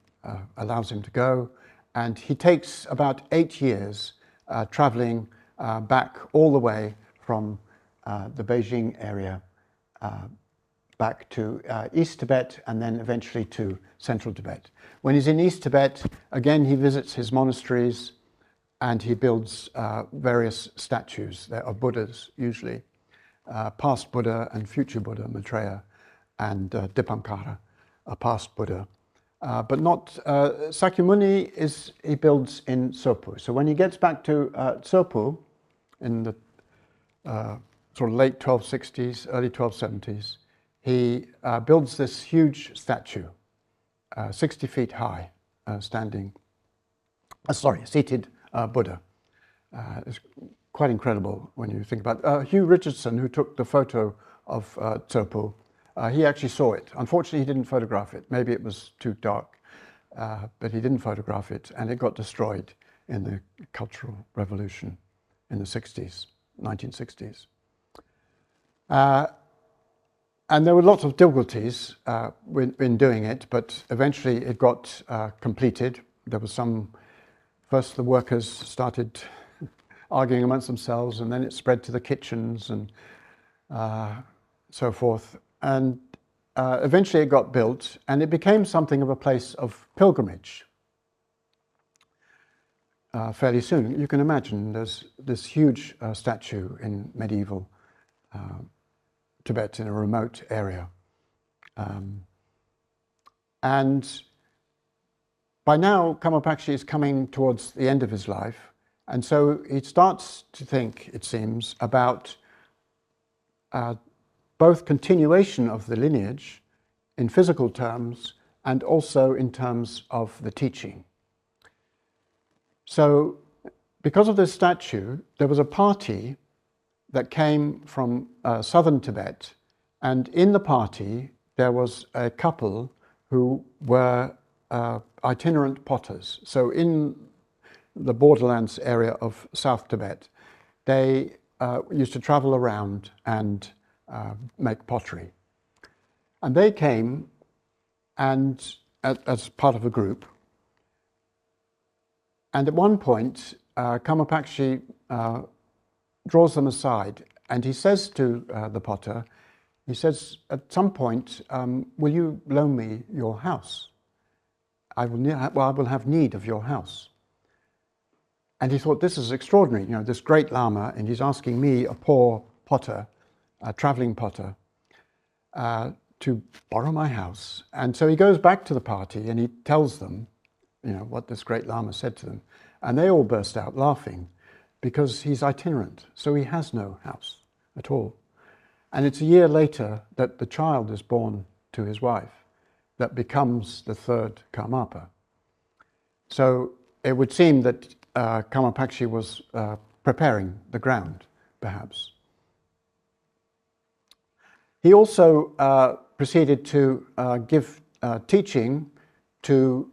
allows him to go. And he takes about 8 years traveling back all the way from the Beijing area back to East Tibet and then eventually to Central Tibet. When he's in East Tibet, again, he visits his monasteries and he builds various statues there of Buddhas, usually. Past Buddha and future Buddha, Maitreya, and Dipankara, a past Buddha. But not, Sakyamuni he builds in Tsopu. So when he gets back to Tsopu in the sort of late 1260s, early 1270s, he builds this huge statue, 60 feet high, seated Buddha. It's quite incredible when you think about it. Hugh Richardson, who took the photo of Tsopu, he actually saw it. Unfortunately, he didn't photograph it. Maybe it was too dark, but he didn't photograph it, and it got destroyed in the Cultural Revolution in the 60s, 1960s. And there were lots of difficulties in doing it, but eventually it got completed. There was first the workers started arguing amongst themselves, and then it spread to the kitchens and so forth. And eventually it got built, and it became something of a place of pilgrimage fairly soon. You can imagine there's this huge statue in medieval Tibet in a remote area. And by now, Kamapaksha is coming towards the end of his life, and so he starts to think, it seems, about both continuation of the lineage in physical terms and also in terms of the teaching. So, because of this statue, there was a party that came from southern Tibet, and in the party there was a couple who were itinerant potters. So in the borderlands area of South Tibet, they used to travel around and make pottery. And they came and as part of a group. And at one point, Kamapaksha draws them aside, and he says to the potter, he says, at some point, will you loan me your house? I will have need of your house. And he thought, this is extraordinary, you know, this great Lama, and he's asking me, a poor potter, a traveling potter, to borrow my house. And so he goes back to the party and he tells them, you know, what this great Lama said to them. And they all burst out laughing because he's itinerant, so he has no house at all. And it's a year later that the child is born to his wife that becomes the third Karmapa. So it would seem that Kamapaksha was preparing the ground, perhaps. He also proceeded to give teaching to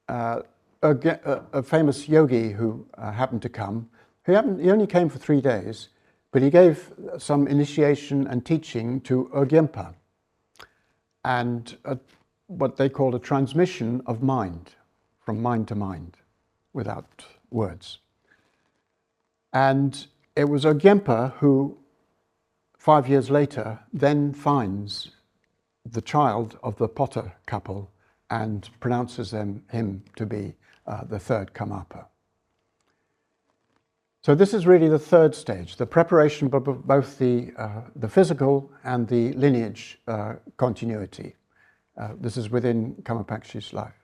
a famous yogi who happened to come. He only came for 3 days, but he gave some initiation and teaching to Ögyempa, and what they called a transmission of mind, from mind to mind, without words. And it was Ögyempa who, 5 years later, then finds the child of the potter couple and pronounces him to be the third Karmapa. So this is really the third stage, the preparation for both the physical and the lineage continuity. This is within Kamapaksha's life.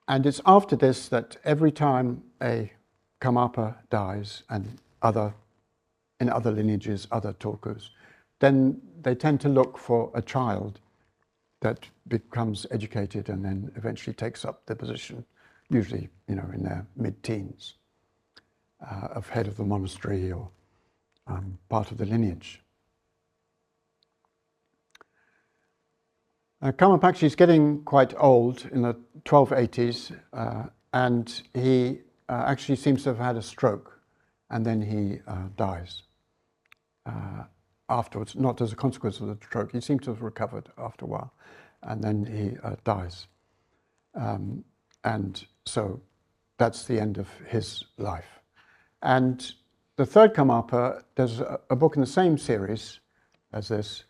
And it's after this that every time a Karmapa dies, and in other lineages, other tulkus, then they tend to look for a child that becomes educated and then eventually takes up the position, usually, you know, in their mid-teens, of head of the monastery or part of the lineage. Kamapaksha is getting quite old, in the 1280s, and he actually seems to have had a stroke, and then he dies afterwards, not as a consequence of the stroke. He seems to have recovered after a while, and then he dies. And so that's the end of his life. And the third Karmapa, there's a book in the same series as this,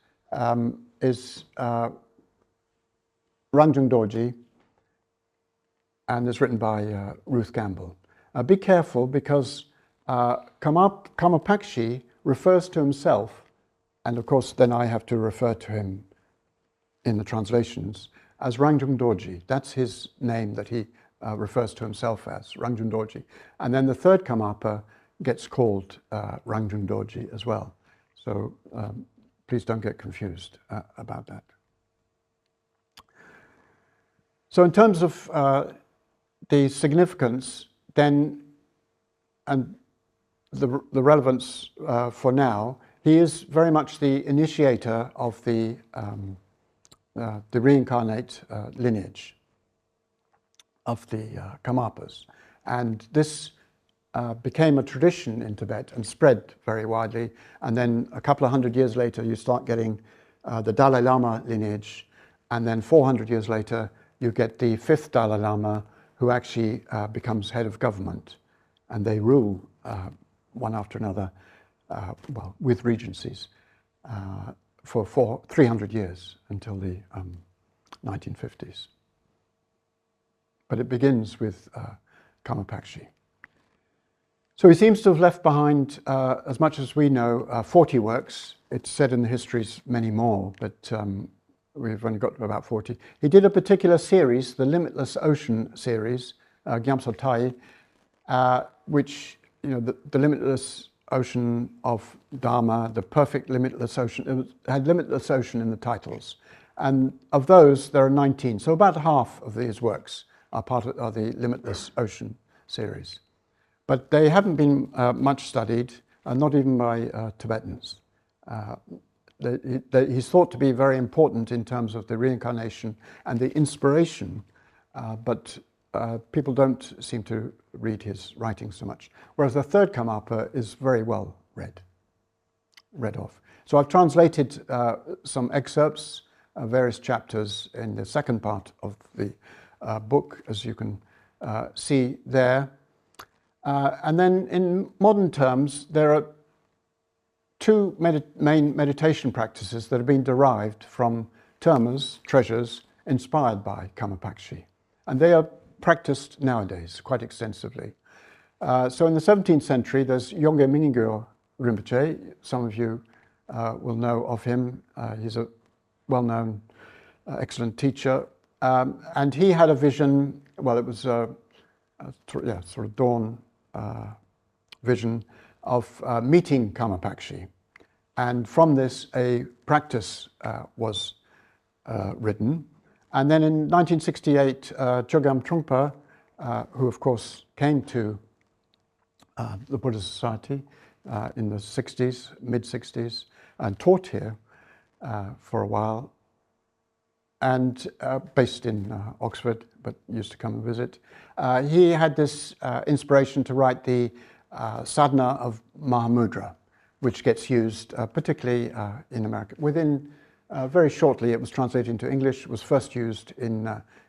is Rangjung Dorji, and is written by Ruth Gamble. Be careful, because Kamapaksha refers to himself, and of course then I have to refer to him in the translations, as Rangjung Dorji. That's his name that he refers to himself as, Rangjung Dorji. And then the third Karmapa gets called Rangjung Dorji as well. So please don't get confused about that. So in terms of the significance then, and the relevance for now, he is very much the initiator of the reincarnate lineage of the Karmapas. And this became a tradition in Tibet and spread very widely. And then a couple of 100 years later, you start getting the Dalai Lama lineage. And then 400 years later, you get the fifth Dalai Lama, who actually becomes head of government. And they rule one after another, well, with regencies, for 300 years until the 1950s. But it begins with Kamapaksha. So he seems to have left behind, as much as we know, 40 works. It's said in the histories many more, but we've only got about 40. He did a particular series, the Limitless Ocean series, Gyamso Tai, which, you know, the limitless ocean of Dharma, the perfect limitless ocean, it had limitless ocean in the titles. And of those, there are 19. So about half of these works are part of the Limitless Ocean series. But they haven't been much studied, not even by Tibetans. He's thought to be very important in terms of the reincarnation and the inspiration, but people don't seem to read his writings so much. Whereas the third Karmapa is very well read of. So I've translated some excerpts, various chapters in the second part of the book, as you can see there. And then in modern terms, there are two main meditation practices that have been derived from termas, treasures, inspired by Kamapakshi. And they are practiced nowadays quite extensively. So in the 17th century, there's Yongey Mingyur Rinpoche. Some of you will know of him. He's a well-known, excellent teacher. And he had a vision, well, it was sort of dawn vision of meeting Kamapakshi. And from this, a practice was written. And then in 1968, Chogyam Trungpa, who of course came to the Buddhist Society in the 60s, mid-60s, and taught here for a while, and based in Oxford, but used to come and visit. He had this inspiration to write the sadhana of Mahamudra, which gets used particularly in America. Within very shortly, it was translated into English. It was first used in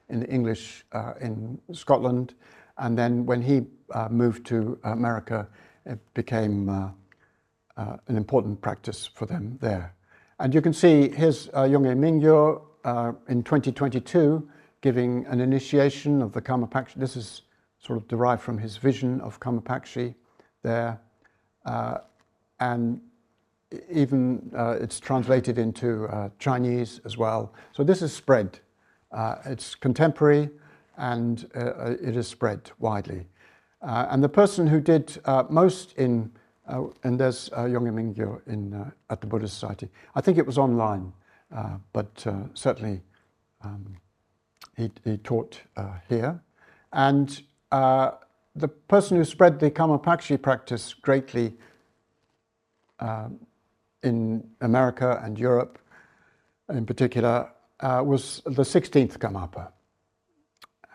English in Scotland, and then when he moved to America, it became an important practice for them there. And you can see here's Yongey Mingyur in 2022 giving an initiation of the Kamapakshi. This is sort of derived from his vision of Kamapakshi there, and even it's translated into Chinese as well. So this is spread. It's contemporary, and it is spread widely. And the person who did most in, and there's Yongey Mingyur at the Buddhist Society. I think it was online, but certainly he taught here. And the person who spread the Kamapakshi practice greatly in America and Europe in particular was the 16th Karmapa.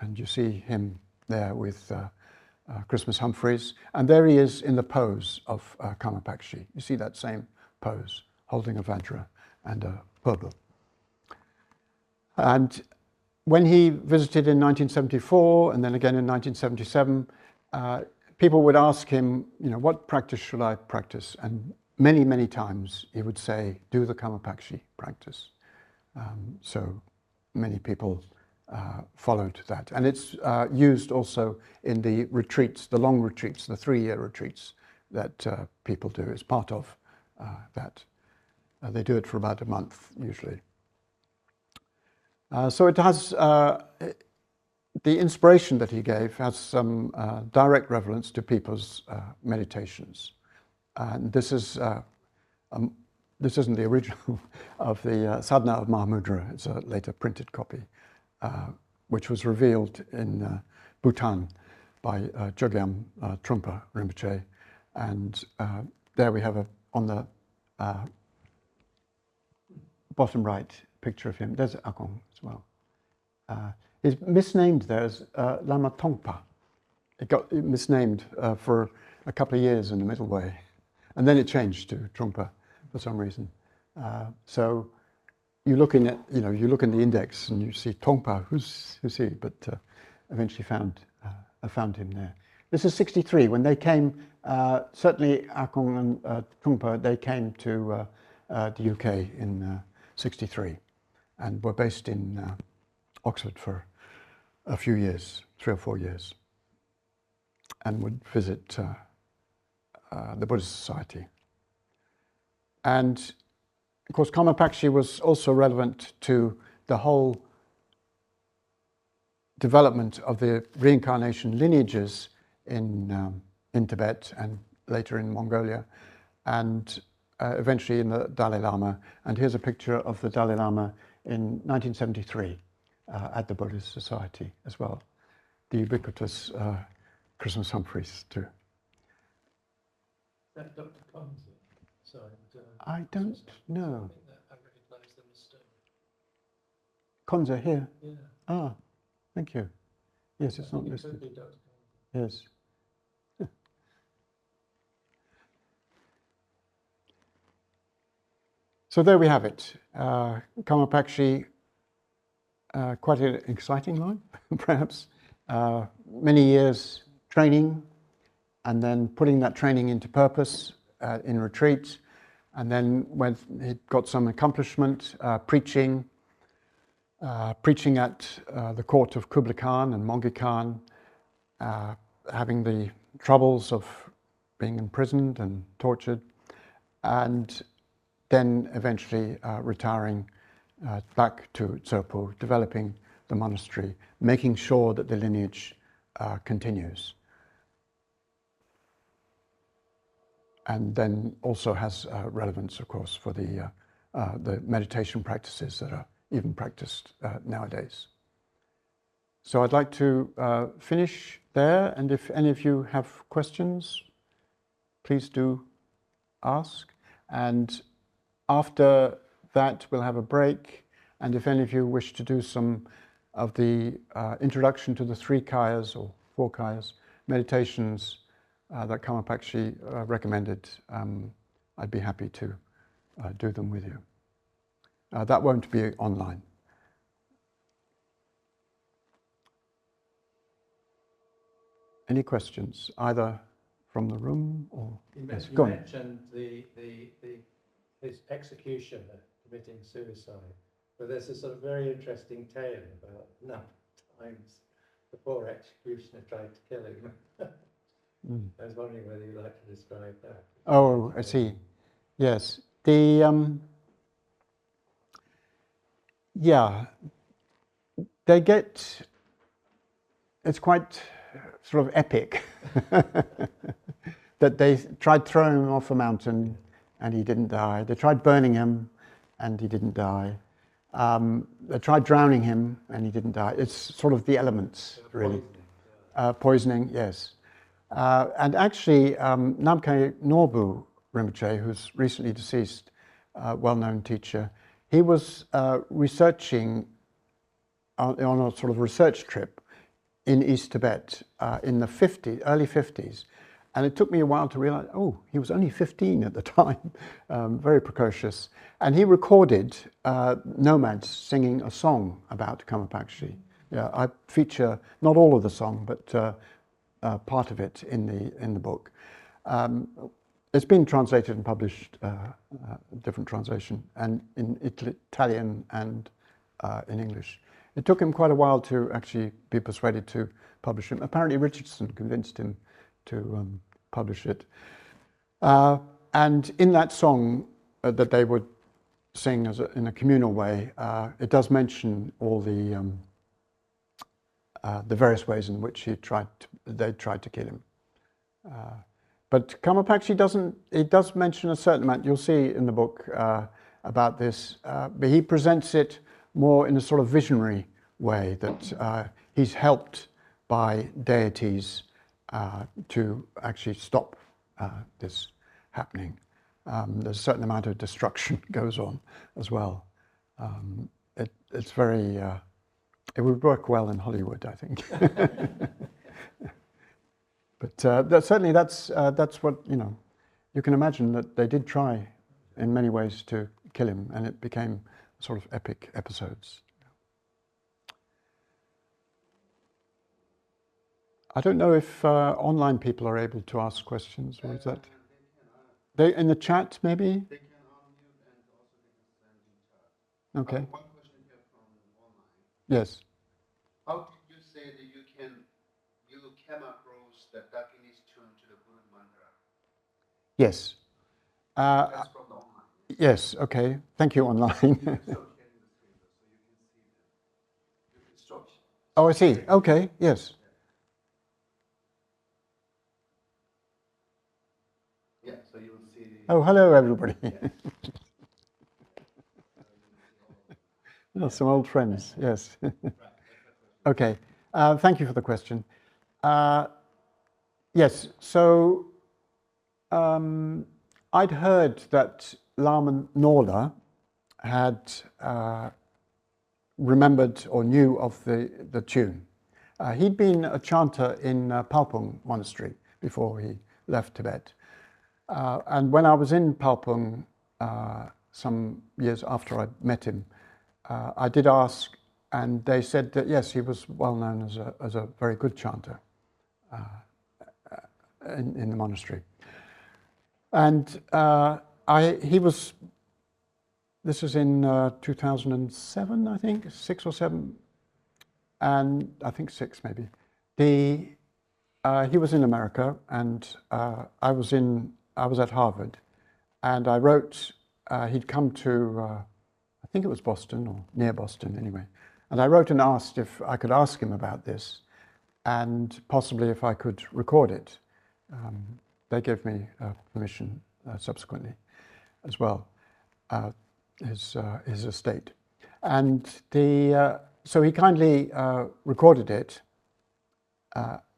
And you see him there with Christmas Humphreys. And there he is in the pose of Kamapakshi. You see that same pose, holding a Vajra and a purple. And when he visited in 1974 and then again in 1977, people would ask him, you know, what practice should I practice? And many, many times he would say, do the Kamapakshi practice. So many people followed that. And it's used also in the retreats, the long retreats, the 3-year retreats that people do. It's part of that. They do it for about a month, usually. So it has, the inspiration that he gave has some direct relevance to people's meditations. And this is, this isn't the original of the Sadhana of Mahamudra. It's a later printed copy, which was revealed in Bhutan by Chogyam Trungpa Rinpoche. And there we have on the bottom right picture of him. There's Akong as well. He's misnamed there as Lama Tongpa. It got misnamed for a couple of years in the middle way. And then it changed to Trungpa for some reason. So you look in it, you know, you look in the index and you see Tongpa, who's he? But eventually I found him there. This is 63 when they came. Certainly Akong and Trungpa, they came to the UK in 63, and were based in Oxford for a few years, 3 or 4 years, and would visit the Buddhist Society. And of course, Karmapakshi was also relevant to the whole development of the reincarnation lineages in Tibet and later in Mongolia, and eventually in the Dalai Lama. And here's a picture of the Dalai Lama in 1973 at the Buddhist Society as well. The ubiquitous Christmas Humphreys too. Is that Dr. Conza? Sorry, I don't know. I think that I recognise them as stone. Konza here. Yeah. Ah, thank you. Yes, it's I not think it listed. could be Dr. Conza. Yes. So there we have it. Karmapakshi, quite an exciting life, perhaps. Many years training, and then putting that training into purpose in retreat. And then when he got some accomplishment, preaching at the court of Kublai Khan and Mongi Khan, having the troubles of being imprisoned and tortured, and then eventually retiring back to Tsopo, developing the monastery, making sure that the lineage continues. And then also has relevance, of course, for the meditation practices that are even practiced nowadays. So I'd like to finish there, and if any of you have questions, please do ask. And after that, we'll have a break, and if any of you wish to do some of the introduction to the 3 kayas or 4 kayas meditations that Karmapakshi recommended, I'd be happy to do them with you. That won't be online. Any questions, either from the room or... You Yes, mentioned his execution, committing suicide, but there's a sort of very interesting tale about number of times before executioner tried to kill him. I was wondering whether you'd like to describe that. Oh, I see. Yes. Yeah, they get... It's quite sort of epic that they tried throwing him off a mountain and he didn't die. They tried burning him and he didn't die. They tried drowning him and he didn't die. It's sort of the elements, really. Poisoning, yes. And actually, Namkhai Norbu Rinpoche, who's recently deceased, well-known teacher, he was researching on a sort of research trip in East Tibet in the early 50s. And it took me a while to realize, oh, he was only 15 at the time, very precocious. And he recorded nomads singing a song about Karmapakshi. Yeah, I feature not all of the song, but part of it in the book. It's been translated and published, different translation, and in Italian and in English. It took him quite a while to actually be persuaded to publish it. Apparently Richardson convinced him to publish it. And in that song that they would sing in a communal way, it does mention all the various ways in which they tried to kill him. But Karmapakshi does mention a certain amount, you'll see in the book about this, but he presents it more in a sort of visionary way, that he's helped by deities to actually stop this happening. There's a certain amount of destruction goes on as well. It's very, it would work well in Hollywood, I think. But certainly that's what, you can imagine that they did try in many ways to kill him, and it became sort of epic episodes. I don't know if online people are able to ask questions. What is that? They in the chat, maybe? They can unmute and also they can send in chat. Okay. One question here from online. Yes. How did you say that you came across the Dakinis tune to the Buddha mantra? Yes. That's from the online. Yes, okay. Thank you online. Oh, I see. Okay, yes. Yeah, so you will see. Oh, hello, everybody. Oh, some old friends, yes. Okay, thank you for the question. Yes, so I'd heard that Lama Nola had remembered or knew of the tune. He'd been a chanter in Palpung Monastery before he left Tibet. And when I was in Palpung some years after I met him, I did ask, and they said that yes, he was well known as a very good chanter in the monastery. And he was. This was in 2007, I think, 6 or 7, and I think 6 maybe. He was in America, and I was at Harvard, and I wrote. He'd come to, I think it was Boston or near Boston anyway, and I wrote and asked if I could ask him about this, and possibly if I could record it. They gave me permission subsequently, as well. His estate, and so he kindly recorded it.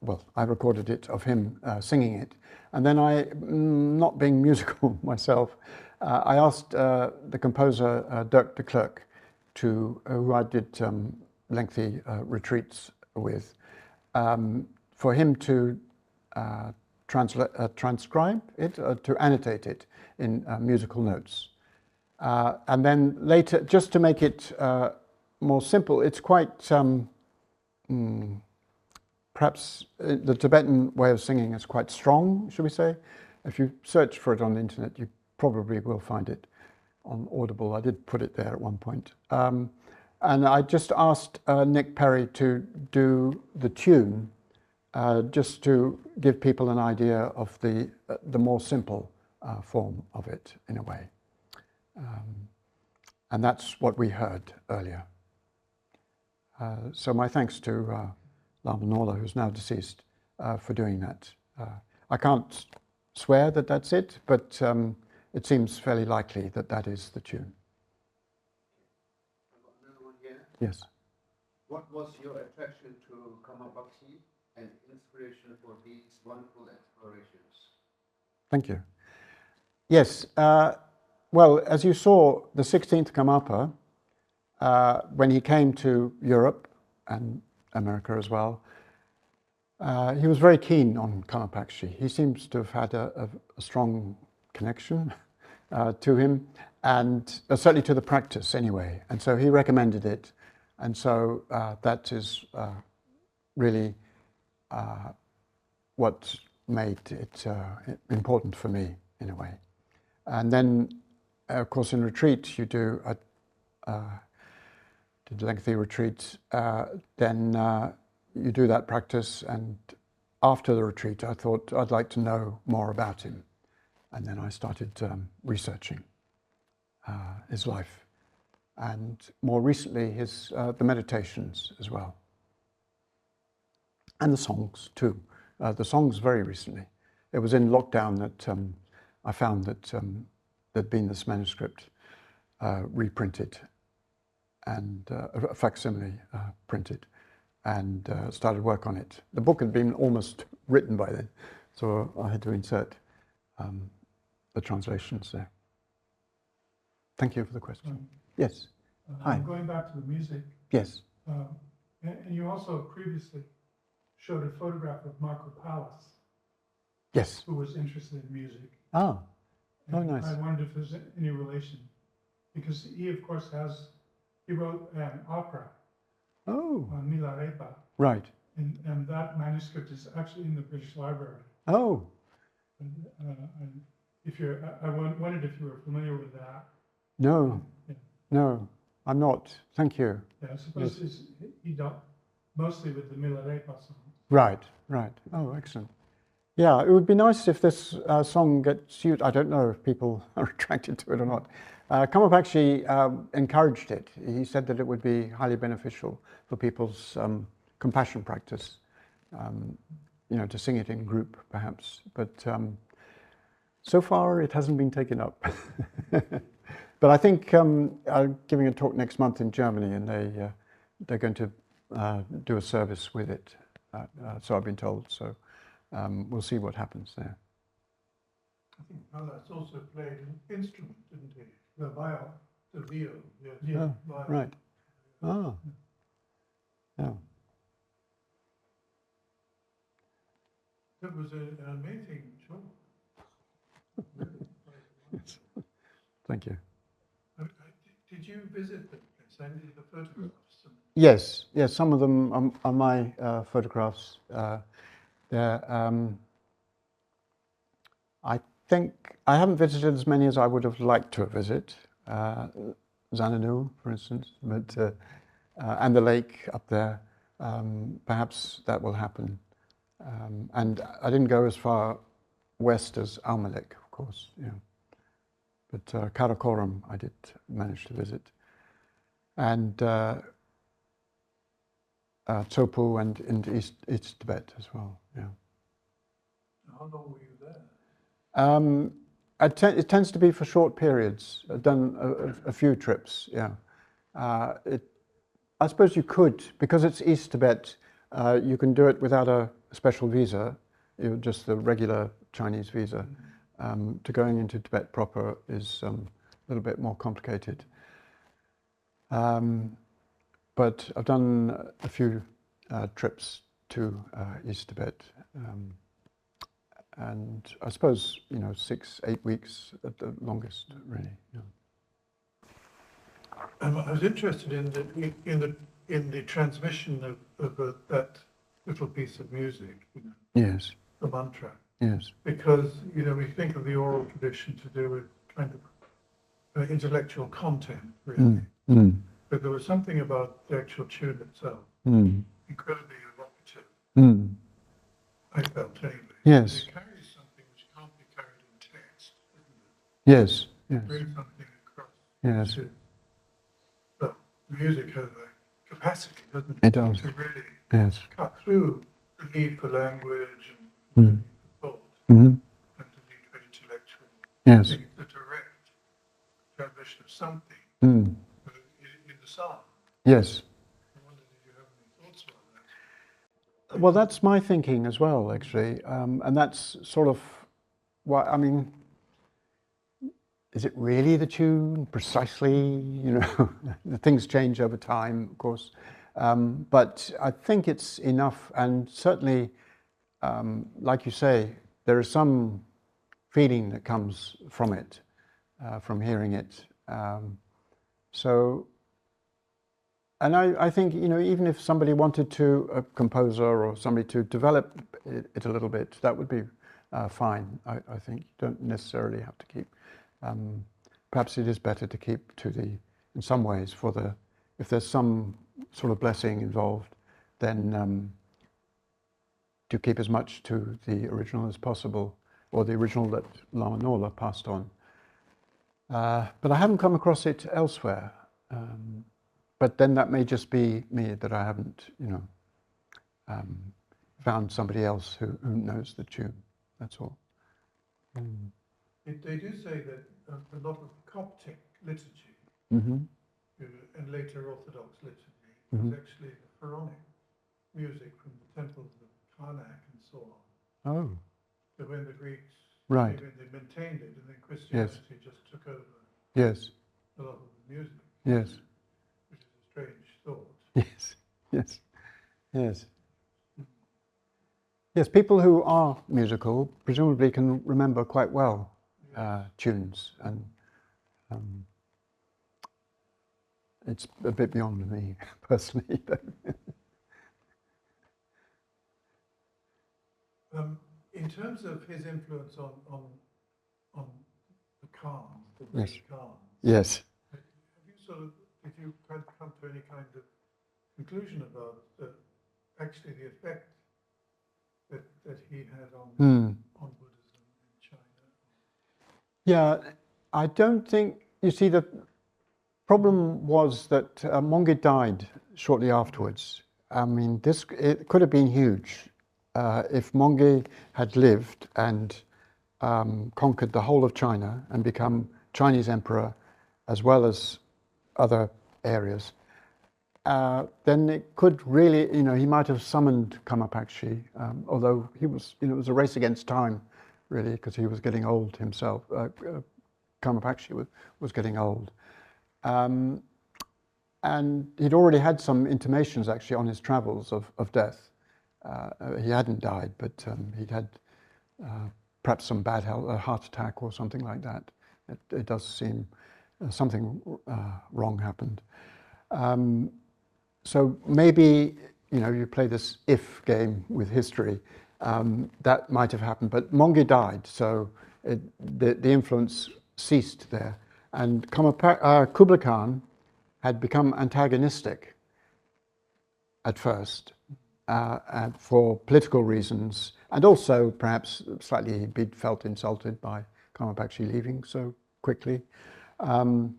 Well, I recorded it of him singing it, and then not being musical myself, I asked the composer Dirk de Klerk, who I did lengthy retreats with, for him to transcribe it, to annotate it in musical notes. And then later, just to make it more simple, it's quite, perhaps the Tibetan way of singing is quite strong, should we say. If you search for it on the internet, you probably will find it on Audible. I did put it there at one point. And I just asked Nick Perry to do the tune, just to give people an idea of the more simple form of it, in a way. And that's what we heard earlier. So my thanks to Lama Nola, who's now deceased, for doing that. I can't swear that that's it, but it seems fairly likely that that is the tune. Another one here. Yes. What was your attraction to Kama Bhakti and inspiration for these wonderful explorations? Thank you. Yes. Well, as you saw, the 16th Karmapa, when he came to Europe and America as well, he was very keen on Karmapakshi. He seems to have had a strong connection to him, and certainly to the practice anyway. And so he recommended it. And so that is really what made it important for me, in a way. And then, of course, in retreat, you do did lengthy retreats. Then you do that practice, and after the retreat, I thought I'd like to know more about him, and then I started researching his life, and more recently the meditations as well, and the songs too. The songs very recently. It was in lockdown that I found that there'd been this manuscript reprinted, and a facsimile printed, and started work on it. The book had been almost written by then, so I had to insert the translations there. Thank you for the question. Yes. Hi. Going back to the music. Yes. And you also previously showed a photograph of Marco Pallas, Yes. who was interested in music. Ah. Oh, And nice. I wondered if there's any relation, because he, of course, he wrote an opera Oh. on Milarepa, Right. and that manuscript is actually in the British Library. Oh. And I wondered if you were familiar with that. No. Yeah. No, I'm not. Thank you. Yeah, I suppose he dealt mostly with the Milarepa song. Right. Right. Oh, excellent. Yeah, it would be nice if this song gets used. I don't know if people are attracted to it or not. Kamap actually encouraged it. He said that it would be highly beneficial for people's compassion practice, to sing it in group perhaps. But so far it hasn't been taken up. But I think I'm giving a talk next month in Germany, and they're going to do a service with it. So I've been told. So we'll see what happens there. I think Pallas also played an instrument, didn't he? The viol, the viol. Yeah, viol. Right. Ah. Yeah. That was an amazing show. Yes. Thank you. Did you visit the place? I did the photographs. Yes, some of them are my photographs. I think I haven't visited as many as I would have liked to visit. Xanadu, for instance, but and the lake up there. Perhaps that will happen. And I didn't go as far west as Almalek, of course. Yeah. But Karakoram I did manage to visit, and Tsopu and in East Tibet as well. Yeah. How long were you there? It tends to be for short periods. I've done a few trips. Yeah. I suppose you could, because it's East Tibet. You can do it without a special visa. Just the regular Chinese visa. To going into Tibet proper is a little bit more complicated. But I've done a few trips to East Tibet, and I suppose 6-8 weeks at the longest, really. Yeah. I was interested in the transmission of that little piece of music. Yes. The mantra. Yes. Because we think of the oral tradition to do with kind of intellectual content, really. But there was something about the actual tune itself, incredibly evocative. I felt anyway. Yes. It carries something which can't be carried in text, isn't it? Yes. It brings something across. Yes. But music has a capacity, doesn't it? It does. To really cut through the need for language and the need for thought, and the need for intellectual. Yes. Things, the direct transmission of something in the song. Yes. I wondered if you have any thoughts about that. Well, that's my thinking as well, actually, and that's sort of what I mean. Is it really the tune precisely? Things change over time, of course, but I think it's enough. And certainly, like you say, there is some feeling that comes from it, from hearing it. And I think, even if somebody wanted to, a composer or somebody to develop it a little bit, that would be fine. I think you don't necessarily have to keep. Perhaps it is better to keep to in some ways, if there's some sort of blessing involved, then to keep as much to the original as possible, or the original that Lama Nola passed on. But I haven't come across it elsewhere. But then that may just be me, that I haven't, found somebody else who knows the tune. That's all. They do say that a lot of Coptic liturgy and later Orthodox liturgy is actually the pharaonic music from the temples of Karnak and so on. Oh. So when the Greeks Right. came in, they maintained it, and then Christianity just took over Yes. a lot of the music. Yes. Which is a strange thought. Yes. Yes. Yes. Yes, people who are musical presumably can remember quite well tunes, and it's a bit beyond me personally. In terms of his influence on the Khan, the Greek Khan, Yes. did you come to any kind of conclusion about actually the effect that that he had on Buddhism in China? Yeah, I don't think, you see, the problem was that Monge died shortly afterwards. I mean, it could have been huge if Monge had lived and conquered the whole of China and become Chinese emperor as well as other areas. Then it could really, he might have summoned Kamapakshi, although he was, it was a race against time, really, because he was getting old himself. Kamapakshi was getting old. And he'd already had some intimations, actually, on his travels of death. He hadn't died, but he'd had perhaps some bad health, a heart attack or something like that. It does seem something wrong happened. So maybe, you play this if game with history, that might have happened. But Monge died, so the influence ceased there. And Kublai Khan had become antagonistic at first for political reasons, and also perhaps slightly he'd felt insulted by Kamapakshi leaving so quickly. And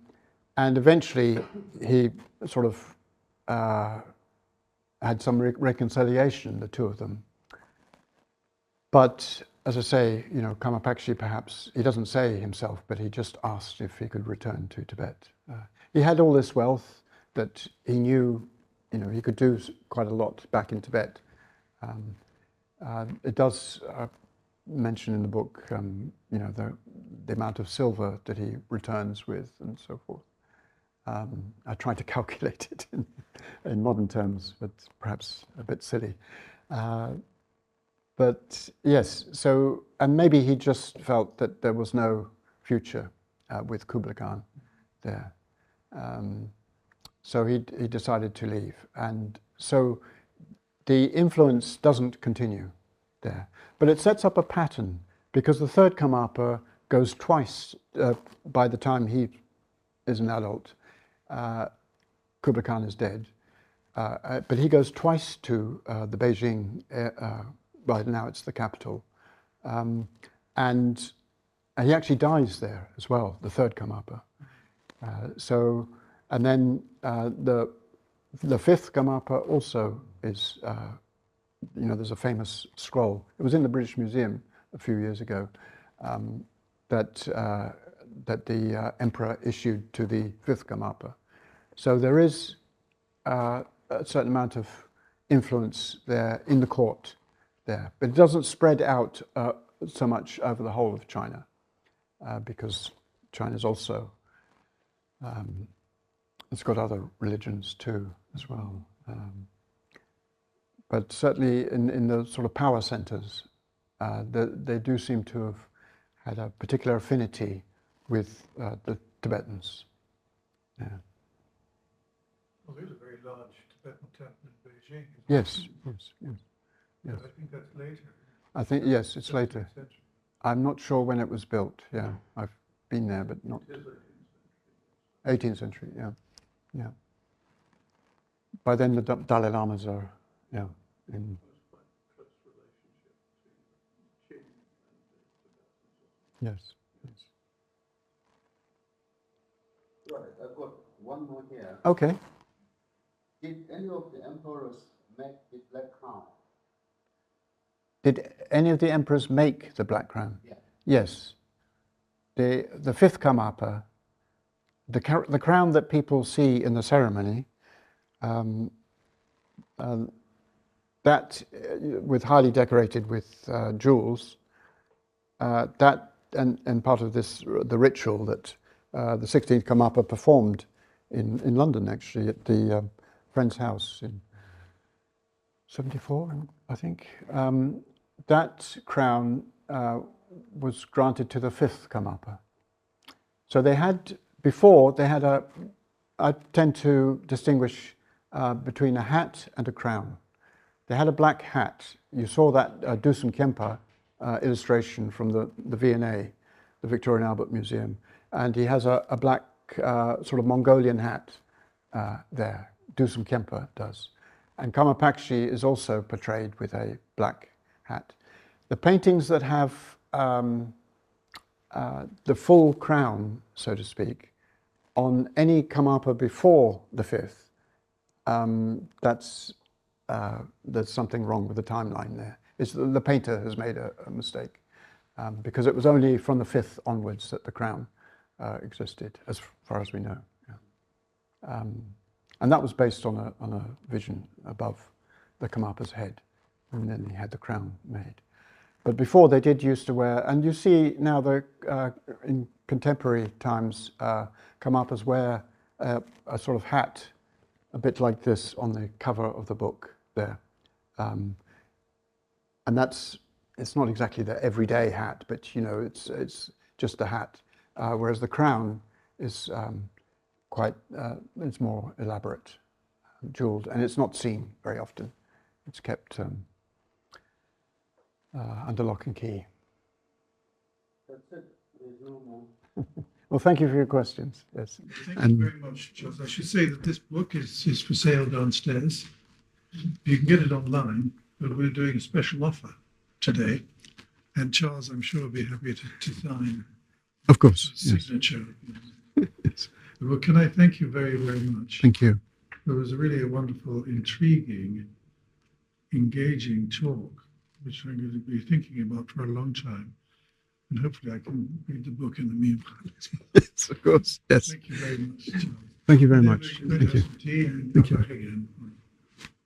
eventually he sort of had some reconciliation, the two of them. But as I say, Kamapakshi perhaps, he doesn't say himself, but he just asked if he could return to Tibet. He had all this wealth that he knew, he could do quite a lot back in Tibet. It does mention in the book, the amount of silver that he returns with and so forth. I tried to calculate it in modern terms, but perhaps a bit silly. But yes, so, and maybe he just felt that there was no future with Kublai Khan there. So he decided to leave. And so the influence doesn't continue there. But it sets up a pattern, because the third Karmapa goes twice by the time he is an adult. Kublai Khan is dead. But he goes twice to the Beijing, right now it's the capital. And he actually dies there as well, the third Karmapa. And then the fifth Karmapa also is, there's a famous scroll. It was in the British Museum a few years ago that the emperor issued to the fifth Karmapa. So there is a certain amount of influence there in the court there, but it doesn't spread out so much over the whole of China, because China's also it's got other religions too as well. But certainly in the sort of power centers, they do seem to have had a particular affinity with the Tibetans. Yeah. Well, there's a very large Tibetan temple in Beijing. Yes. I think that's later. I think, yes, it's 17th later. century. I'm not sure when it was built, yeah. I've been there, but not... 18th century, yeah. By then the Dalai Lamas are, in... Yes. Right, I've got one more here. Okay. Did any of the emperors make the black crown? Did any of the emperors make the black crown? Yeah. Yes. The fifth Karmapa, the crown that people see in the ceremony, that with highly decorated with jewels, that and part of this the ritual that the 16th Karmapa performed in London, actually, at the friend's house in 74, I think. That crown was granted to the fifth Karmapa. So they had, before, they had I tend to distinguish between a hat and a crown. They had a black hat. You saw that Dusun Khenpa illustration from the V&A, the Victoria and Albert Museum. And he has a black sort of Mongolian hat there. Dusun Khenpa does. And Kamapakshi is also portrayed with a black hat. The paintings that have the full crown, so to speak, on any Karmapa before the 5th, there's something wrong with the timeline there. The painter has made a mistake, because it was only from the 5th onwards that the crown existed, as far as we know. Yeah. And that was based on a vision above the Karmapa's head, and then he had the crown made. But before, they did used to wear, and you see now in contemporary times, Karmapas wear a sort of hat, a bit like this on the cover of the book there. And it's not exactly the everyday hat, but you know, it's just a hat. Whereas the crown is it's more elaborate, jeweled, and it's not seen very often. It's kept under lock and key. That's it. There's no more. Well, thank you for your questions. Yes. Thank you very much, Charles. I should say that this book is for sale downstairs. You can get it online, but we're doing a special offer today. And Charles, I'm sure, will be happy to sign Of course. his signature. Yes. Well, can I thank you very, very much? Thank you. It was really a wonderful, intriguing, engaging talk, which I'm going to be thinking about for a long time. And hopefully I can read the book in the meanwhile. Yes, of course. Yes. Thank you very much, Charles. Thank you very Then much. we can Thank have you. some tea and Thank come you. back again.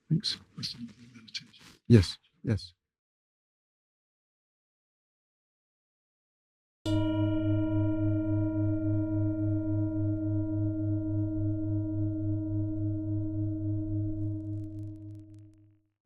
Thanks. For some meditation. Yes. Yes.